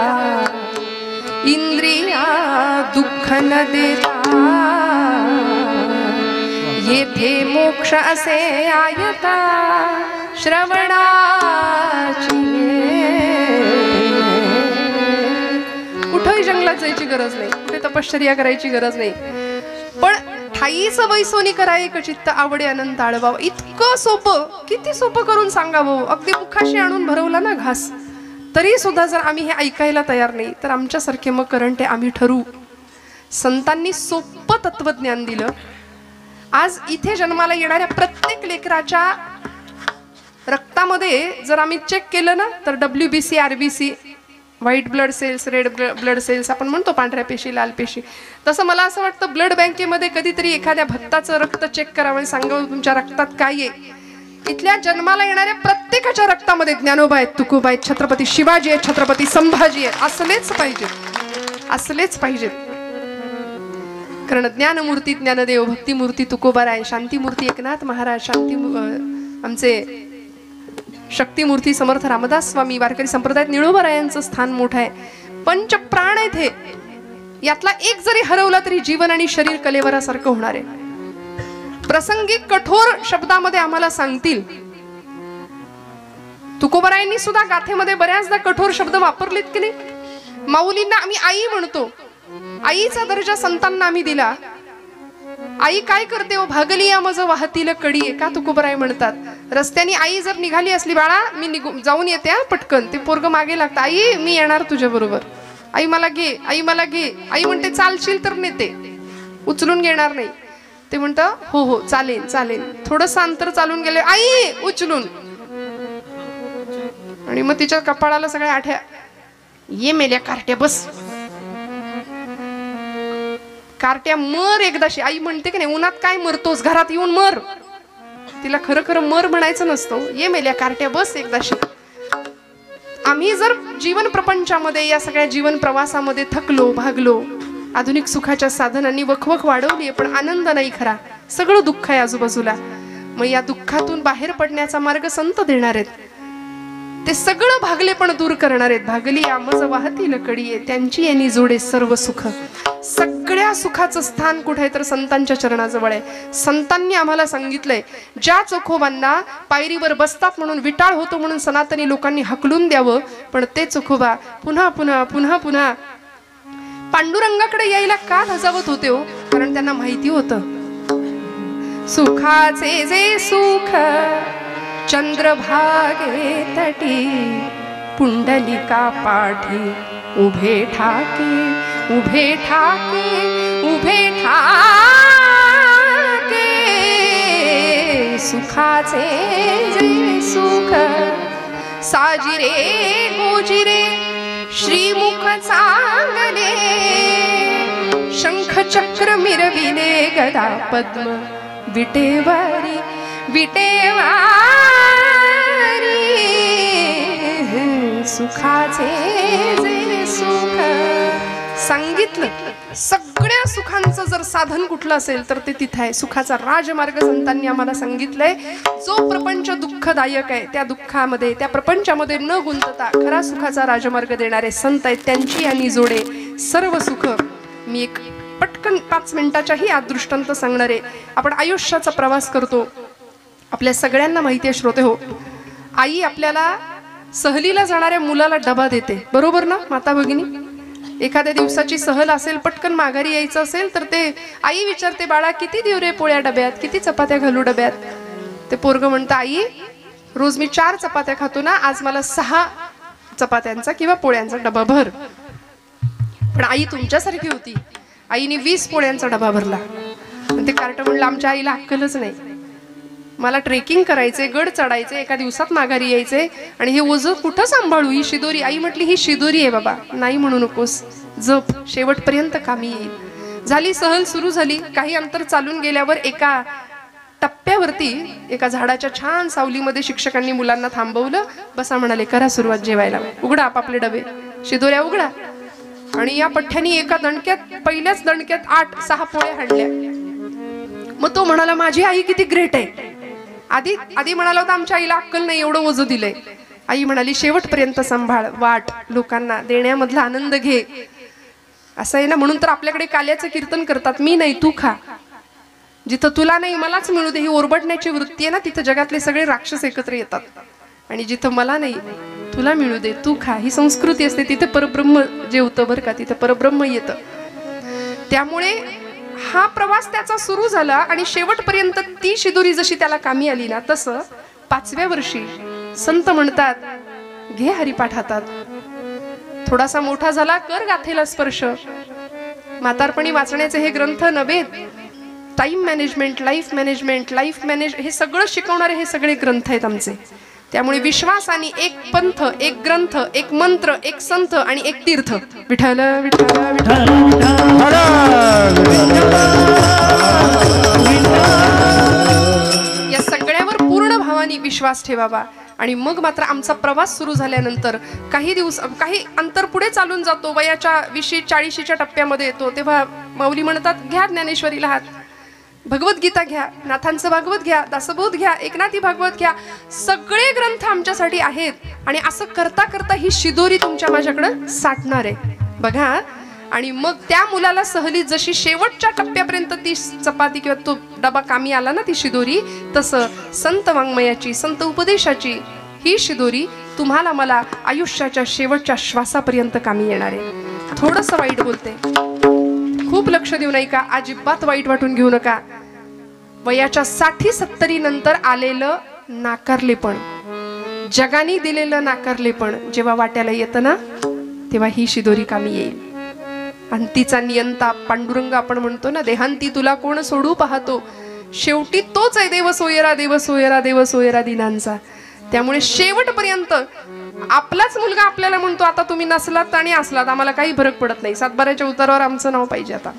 इंद्रिया दुःख न देता, येथे मोक्ष असे आयता, श्रवणाची. कुठेही जंगलात जायची गरज नाही, कुठे तपश्चर्या करायची गरज नाही, पण ठाईच वैसोनी कराय चित्त आवडे अनंत आळवाव. इतकं सोपं, किती सोपं करून सांगावं. अगदी मुखाशी आणून भरवला ना घास, तरी सुद्धा जर आम्ही हे ऐकायला तयार नाही तर आमच्यासारखे मग करंटे आम्ही ठरू. संतांनी सोपं तत्वज्ञान दिलं. आज इथे जन्माला येणाऱ्या प्रत्येक लेकराच्या रक्तामध्ये जर आम्ही चेक केलं ना, तर WBC, RBC, white blood cells, red blood cells आपण म्हणतो, पांढऱ्या पेशी, लाल पेशी, तसं मला असं वाटतं ब्लड बँकेमध्ये कधीतरी एखाद्या भक्ताचं रक्त चेक करावं, सांगावं तुमच्या रक्तात काय आहे. इथल्या जन्माला येणाऱ्या प्रत्येकाच्या रक्तामध्ये ज्ञानोबा आहेत, तुकोबा आहेत, छत्रपती शिवाजी आहेत, छत्रपती संभाजी आहेत. असलेच पाहिजेत, असलेच पाहिजेत. कारण ज्ञानमूर्ती ज्ञानदेव, भक्तिमूर्ती तुकोबाराय, शांतीमूर्ती एकनाथ महाराज, शांती आमचे शक्तिमूर्ती समर्थ रामदास स्वामी. वारकरी संप्रदायात निळोबारायांचं स्थान मोठं आहे. पंच प्राण आहेत हे, यातला एक जरी हरवला तरी जीवन आणि शरीर कलेवरासारखं होणार आहे. प्रसंगी कठोर शब्दामध्ये आम्हाला सांगतील. तुकोबरायांनी सुद्धा गाथेमध्ये बऱ्याचदा कठोर शब्द वापरलेत की नाही. माऊलींना आम्ही आई म्हणतो, आईचा दर्जा संतांना आम्ही दिला. आई काय करते हो, भागली या मज वाहतील कडी का तुकोबराय म्हणतात. रस्त्याने आई जर निघाली असली, बाळा मी जाऊन येते पटकन, ते पोरग मागे लागतं, आई मी येणार तुझ्या बरोबर, आई मला घे, आई मला घे. आई म्हणते चालशील तर नेते, उचलून घेणार नाही. ते म्हणतं हो हो चालेल चालेल. थोडस अंतर चालून गेले, आई उचलून, आणि मग तिच्या कपाळाला सगळ्या आठ्या, ये मेल्या कार्ट्या बस, कार्ट्या मर एकदाशी. आई म्हणते की नाही, उन्हात काय मरतोस, घरात येऊन मर. तिला खरं खरं मर म्हणायचं नसतं, ये मेल्या कार्ट्या बस एकदाशी. आम्ही जर जीवन प्रपंचामध्ये, या सगळ्या जीवन प्रवासामध्ये थकलो, भागलो, आधुनिक सुखाच्या साधनांनी वखवख वाढवली, पण आनंद नाही खरा, सगळं दुःख आहे आजूबाजूला. मग या दुःखातून बाहेर पडण्याचा मार्ग संत देणार आहेत. ते सगळं भागले पण दूर करणार आहेत. भागली आमज वाहतील कडिये, त्यांची यांनी जोडे सर्व सुख. सगळ्या सुखाचं स्थान कुठे आहे तर संतांच्या चरणाजवळ आहे. संतांनी आम्हाला सांगितलंय, ज्या चोखोबांना पायरीवर बसतात म्हणून विटाळ होतो म्हणून सनातनी लोकांनी हकलून द्यावं, पण ते चोखोबा पुन्हा पुन्हा पुन्हा पुन्हा पांडुरंगाकडे यायला का धजावत होते हो, कारण त्यांना माहिती होतं सुखाचे जे सुख चंद्रभागे तटी, पुंडलिका पाठी उभे ठाके, उभे ठाके, उभे ठाके. सुखाचे जे सुख साजिरे गोजिरे श्रीमुख चांगले, शंख चक्र मिरविले गदा पद्म विटेवारी, विटेवारी. सुखाचे जे सुख सांगितलं. सगळ्या सुखांचं जर साधन कुठलं असेल तर ते तिथे आहे. सुखाचा राजमार्ग संतांनी आम्हाला सांगितलंय. जो प्रपंच दुःखदायक आहे, त्या दुःखामध्ये, त्या प्रपंचामध्ये न गुंतता खरा सुखाचा राजमार्ग देणारे संत आहेत. त्यांची आणि जोडे सर्व सुख. मी एक पटकन 5 मिनिटाच्याही आत दृष्टांत सांगणार आहे. आपण आयुष्याचा प्रवास करतो. आपल्या सगळ्यांना माहिती आहे श्रोते हो, आई आपल्याला सहलीला जाणाऱ्या मुलाला डबा देते, बरोबर ना माता भगिनी. एखाद्या दिवसाची सहल असेल, पटकन माघारी यायचं असेल तर ते आई विचारते, बाळा किती देऊ रे पोळ्या डब्यात, किती चपात्या घालू डब्यात. ते पोरग म्हणतं, आई रोज मी 4 चपात्या खातो ना, आज मला 6 चपात्यांचा किंवा पोळ्यांचा डबा भर. पण आई तुमच्यासारखी होती, आईने 20 पोळ्यांचा डबा भरला. पण ते कार्ट म्हणलं, आमच्या आईला अक्कलच नाही, मला ट्रेकिंग करायचे, गड चढायचे, एका दिवसात माघारी यायचे, आणि हे ओझं कुठं सांभाळू, ही शिदोरी. आई म्हटली, ही शिदोरी आहे बाबा, नाही म्हणू नकोस, जप, शेवटपर्यंत कामी येईल. झाली सहल सुरू झाली. काही अंतर चालून गेल्यावर एका टप्प्यावरती एका झाडाच्या छान सावलीमध्ये शिक्षकांनी मुलांना थांबवलं. बसा म्हणाले, करा सुरुवात जेवायला, उघडा आपापले डबे, शिदोऱ्या उघडा. आणि या पठ्ठ्यानी एका दणक्यात, पहिल्याच दणक्यात 8-6 पोळ्या हाणल्या. मग तो म्हणाला, माझी आई किती ग्रेट आहे. आधी म्हणाला होता, आमच्या आईला अक्कल नाही, एवढं ओझं दिलंय. आई म्हणाली, शेवटपर्यंत सांभाळ, वाट, लोकांना देण्यामधला आनंद घे. असं आहे ना, म्हणून तर आपल्याकडे काल्याचं कीर्तन करतात, मी नाही तू खा, जिथं तुला नाही मलाच मिळू दे. ही ओरबडण्याची वृत्ती आहे ना, तिथं जगातले सगळे राक्षस एकत्र येतात. आणि जिथं मला नाही तुला मिळू दे, तू खा, ही संस्कृती असते. तिथे परब्रह्म जेवतं बरं का, तिथं परब्रह्म येतं. त्यामुळे हा प्रवास त्याचा सुरू झाला आणि शेवटपर्यंत ती शिदोरी जशी त्याला कामी आली ना, तसं 5व्या वर्षी संत म्हणतात, घे हरिपाठ हातात. थोडासा मोठा झाला, कर गाथेला स्पर्श. म्हातारपणी वाचण्याचे हे ग्रंथ नव्हे, टाइम मॅनेजमेंट, लाईफ मॅनेजमेंट, हे सगळं शिकवणारे हे सगळे ग्रंथ आहेत आमचे. त्यामुळे विश्वासाने एक पंथ, एक ग्रंथ, एक मंत्र, एक संत आणि एक तीर्थ. विठ्ठल विठ्ठल विठ्ठल. या सगळ्यावर पूर्ण भावाने विश्वास ठेवावा. आणि मग मात्र आमचा प्रवास सुरू झाल्यानंतर काही अंतर पुढे चालून जातो, वयाच्या 20-40च्या टप्प्यामध्ये येतो, तेव्हा माऊली म्हणतात, घ्या ज्ञानेश्वरीला हात, भगवद्गीता घ्या, नाथांचं भागवत घ्या, दासबोध घ्या, एकनाथी भागवत घ्या. सगळे ग्रंथ आमच्यासाठी आहेत. आणि असं करता करता ही शिदोरी तुमच्या माझ्याकडे साठणार आहे. बघा, आणि मग त्या मुलाला सहली जशी शेवटच्या टप्प्यापर्यंत ती चपाती किंवा तो डबा कामी आला ना, ती शिदोरी, तसं संत वाङ्मयाची, संत उपदेशाची ही शिदोरी तुम्हाला मला आयुष्याच्या शेवटच्या श्वासापर्यंत कामी येणार आहे. थोडंसं वाईट बोलते, खूप लक्ष देऊ नये का, अजिबात वाईट वाटून घेऊ नका. वयाच्या 60-70 नंतर आलेलं नाकारलेपण, जगाने दिलेलं नाकारलेपण जेव्हा वाट्याला येतं ना, तेव्हा ही शिदोरी कामी येईल. आणि तिचा नियंता पांडुरंग आपण म्हणतो ना, देहांती तुला कोण सोडू पाहतो, शेवटी तोच आहे देव सोयरा, देव सोयरा, देव सोयरा दिनांचा. त्यामुळे शेवटपर्यंत आपलाच मुलगा आपल्याला म्हणतो, आता तुम्ही नसलात आणि असलात आम्हाला काही फरक पडत नाही, सातबाऱ्याच्या उतारावर आमचं नाव पाहिजे आता,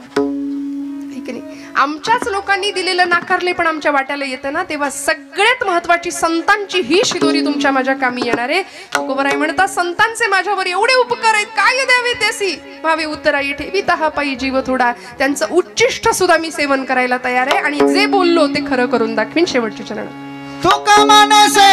ठीक नाही. आमच्याच लोकांनी दिलेलं नाकारले पण आमच्या वाट्याला येतं ना, तेव्हा सगळ्यात महत्वाची संतांची ही शिदोरी तुमच्या माझ्या कामी येणार आहे. तुकोबराय म्हणतात, संतांचे माझ्यावर एवढे उपकार आहेत, काय द्यावे त्यासी भावे उतराई ठेवीत हा पायी जीव थोडा. त्यांचं उच्चिष्ट सुद्धा मी सेवन करायला तयार आहे आणि जे बोललो ते खरं करून दाखवीन. शेवटचे चरण. तुका मनसे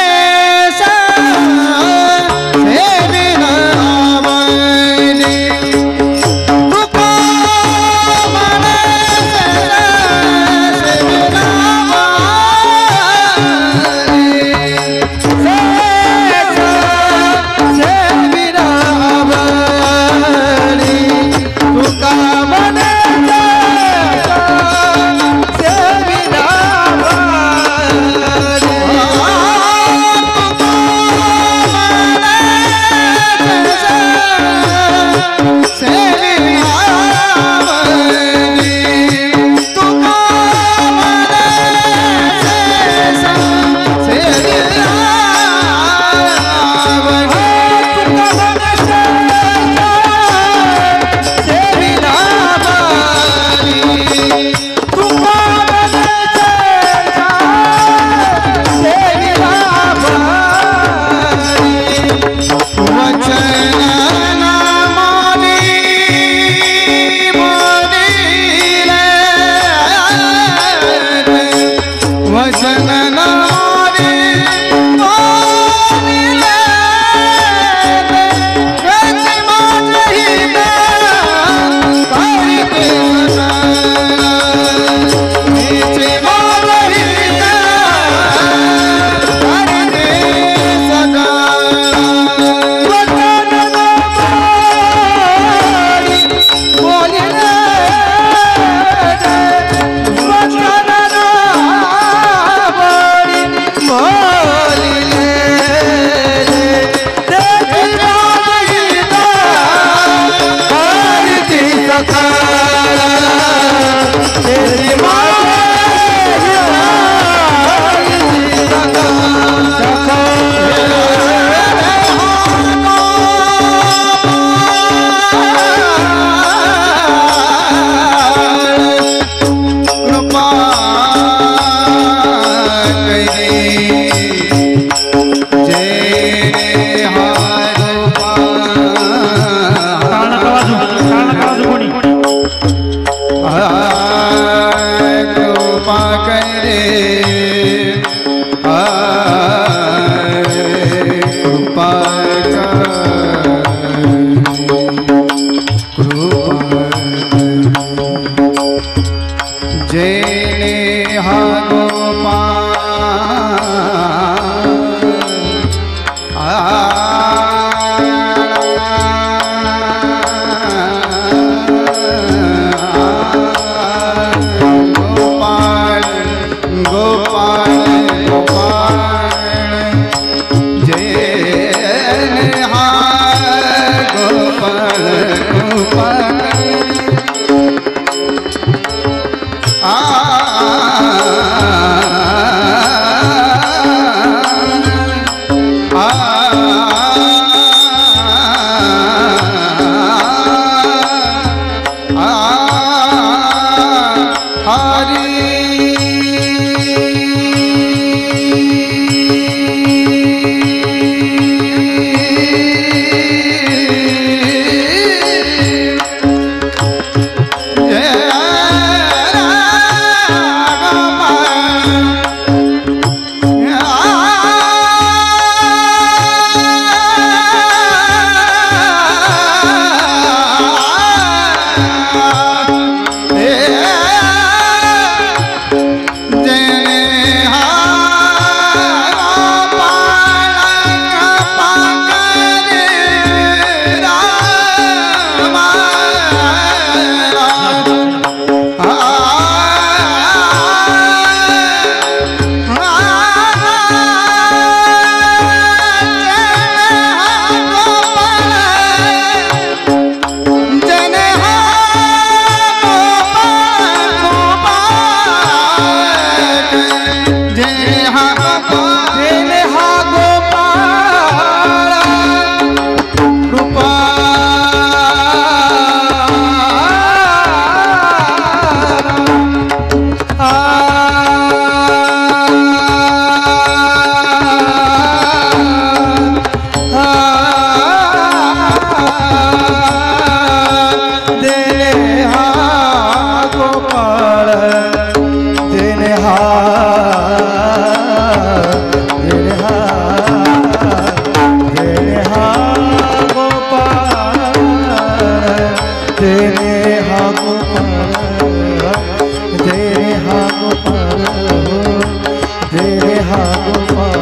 हा गोपाळ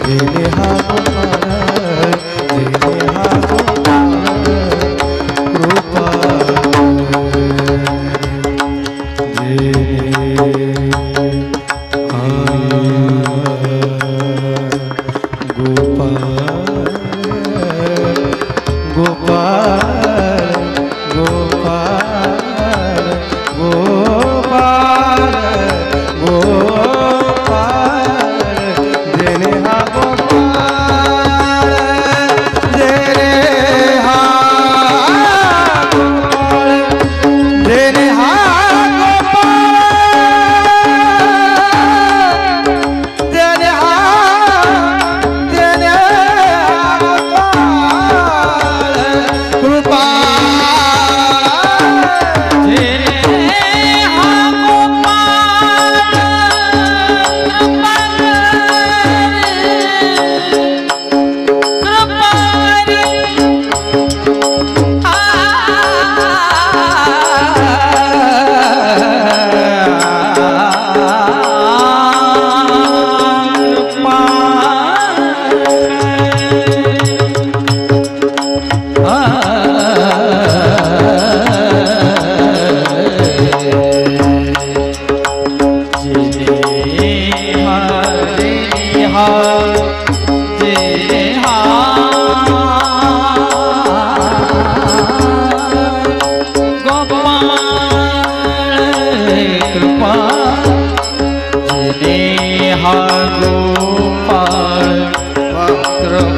जेने हा गोपाळ जेने हा गोपाळ कृपा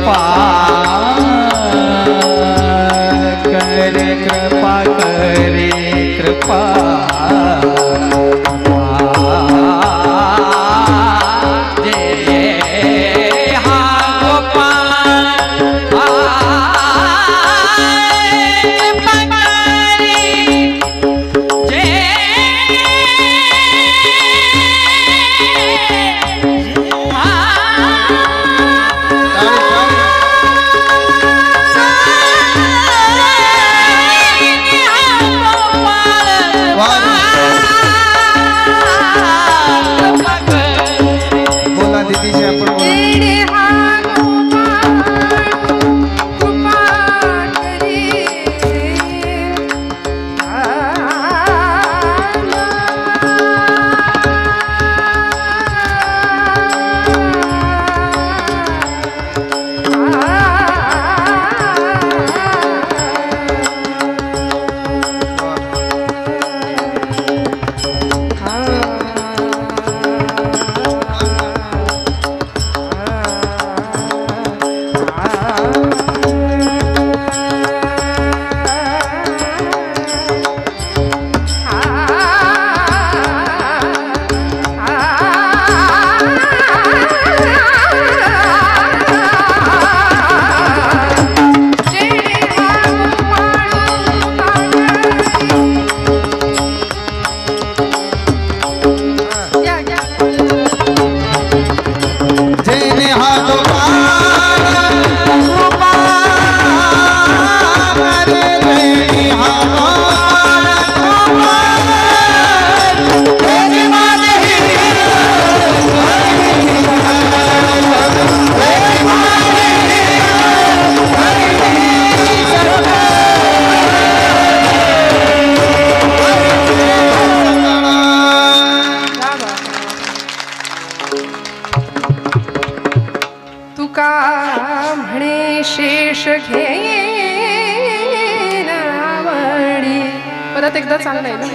परत एकदा चाललंय ना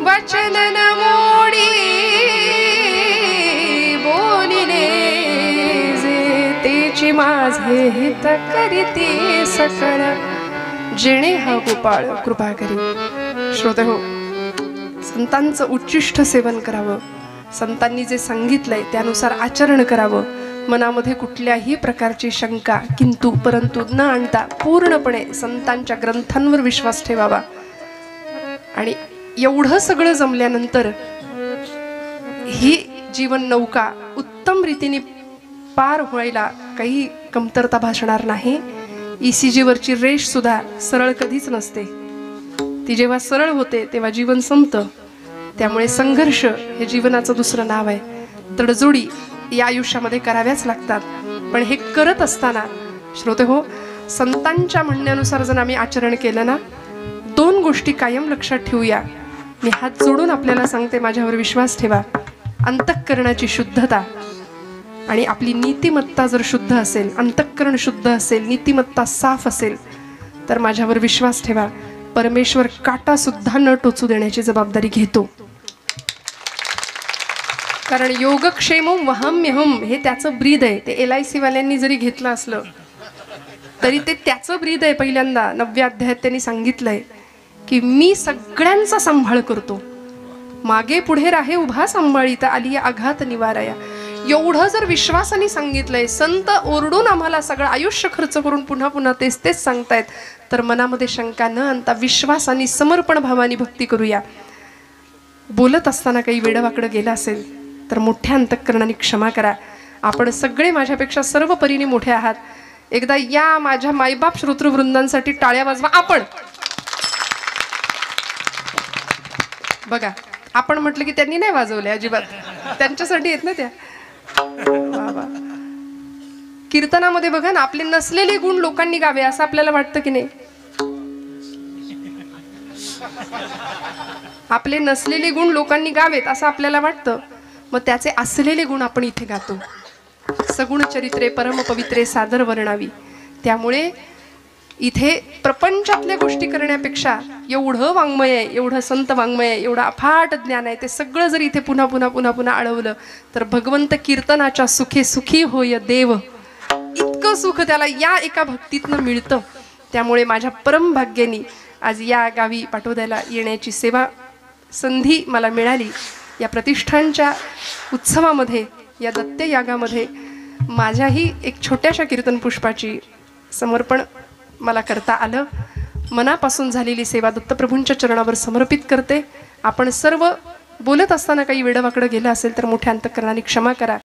वचन मोडी बोलिले जे तेची माझे हित करीते सकळ जेणे हा गोपाळ कृपा करी। श्रोते हो, संतांचं उच्चिष्ट सेवन करावं, संतांनी जे सांगितलंय त्यानुसार आचरण करावं, मनामध्ये कुठल्याही प्रकारची शंका किंतु परंतु न आणता पूर्णपणे संतांच्या ग्रंथांवर विश्वास ठेवावा। आणि एवढं सगळं जमल्यानंतर ही जीवन नौका उत्तम रीतीने पार व्हायला काही कमतरता भासणार नाही। ECG वरची रेष सुद्धा सरळ कधीच नसते, ती जेव्हा सरळ होते तेव्हा जीवन संपतं। त्यामुळे संघर्ष हे जीवनाचं दुसरं नाव आहे। तडजोडी या आयुष्यामध्ये कराव्याच लागतात. पण हे करत असताना श्रोते हो, संतांच्या म्हणण्यानुसार जर आम्ही आचरण केलं ना, 2 गोष्टी कायम लक्षात ठेवूया. मी हात जोडून आपल्याला सांगते, माझ्यावर विश्वास ठेवा. अंतःकरणाची शुद्धता आणि आपली नीतिमत्ता जर शुद्ध असेल, अंतःकरण शुद्ध असेल, नीतिमत्ता साफ असेल, तर माझ्यावर विश्वास ठेवा, परमेश्वर काटा सुद्धा न टोचू देण्याची जबाबदारी घेतो. कारण योगक्षेमं वहाम्यहम हे त्याचं ब्रीद आहे. ते LIC वाल्यांनी जरी घेतलं असलं तरी ते त्याचं ब्रीद आहे. पहिल्यांदा 9व्या अध्यायात त्यांनी सांगितलंय की मी सगळ्यांचा सांभाळ करतो, मागे पुढे राहे उभा सांभाळीत आली आघात निवाराया. एवढं जर विश्वासाने सांगितलंय, संत ओरडून आम्हाला सगळं आयुष्य खर्च करून पुन्हा पुन्हा तेच तेच सांगतायत, तर मनामध्ये शंका न आणता विश्वासाने समर्पण भावाने भक्ती करूया. बोलत असताना काही वेडवाकडं गेलं असेल तर मोठ्या अंतःकरणाने क्षमा करा. आपण सगळे माझ्यापेक्षा सर्व परीने मोठे आहात. एकदा या माझ्या मायबाप श्रोतृवृंदांसाठी टाळ्या वाजवा. आपण बघा, आपण म्हटलं की त्यांनी नाही वाजवले अजिबात, त्यांच्यासाठी येत ना त्या. कीर्तनामध्ये बघा ना, आपले नसलेले गुण लोकांनी गावे असं आपल्याला वाटतं की नाही? आपले नसलेले गुण लोकांनी गावेत असं आपल्याला वाटतं. मग त्याचे असलेले गुण आपण इथे गातो. सगुण चरित्रे परम पवित्रे सादर वर्णावी. त्यामुळे इथे प्रपंचातल्या गोष्टी करण्यापेक्षा एवढं वाङ्मय आहे, एवढं संत वाङ्मय आहे, एवढं अफाट ज्ञान आहे, ते सगळं जर इथे पुन्हा पुन्हा पुन्हा पुन्हा आळवलं तर भगवंत कीर्तनाच्या सुखे सुखी होय देव, इतकं सुख त्याला या एका भक्तीतनं मिळतं. त्यामुळे माझ्या परम भाग्यानी आज या गावी पाटोद्याला येण्याची सेवा संधी मला मिळाली. या प्रतिष्ठानच्या उत्सवामध्ये, या दत्त यागामध्ये माझ्याही एक छोट्याशा कीर्तन पुष्पाची समर्पण मला करता आलं. मनापासून झालेली सेवा दत्तप्रभूंच्या चरणावर समर्पित करते. आपण सर्व बोलत असताना काही वेडवाकडं गेलं असेल तर मोठ्या अंतःकरणाने क्षमा करा.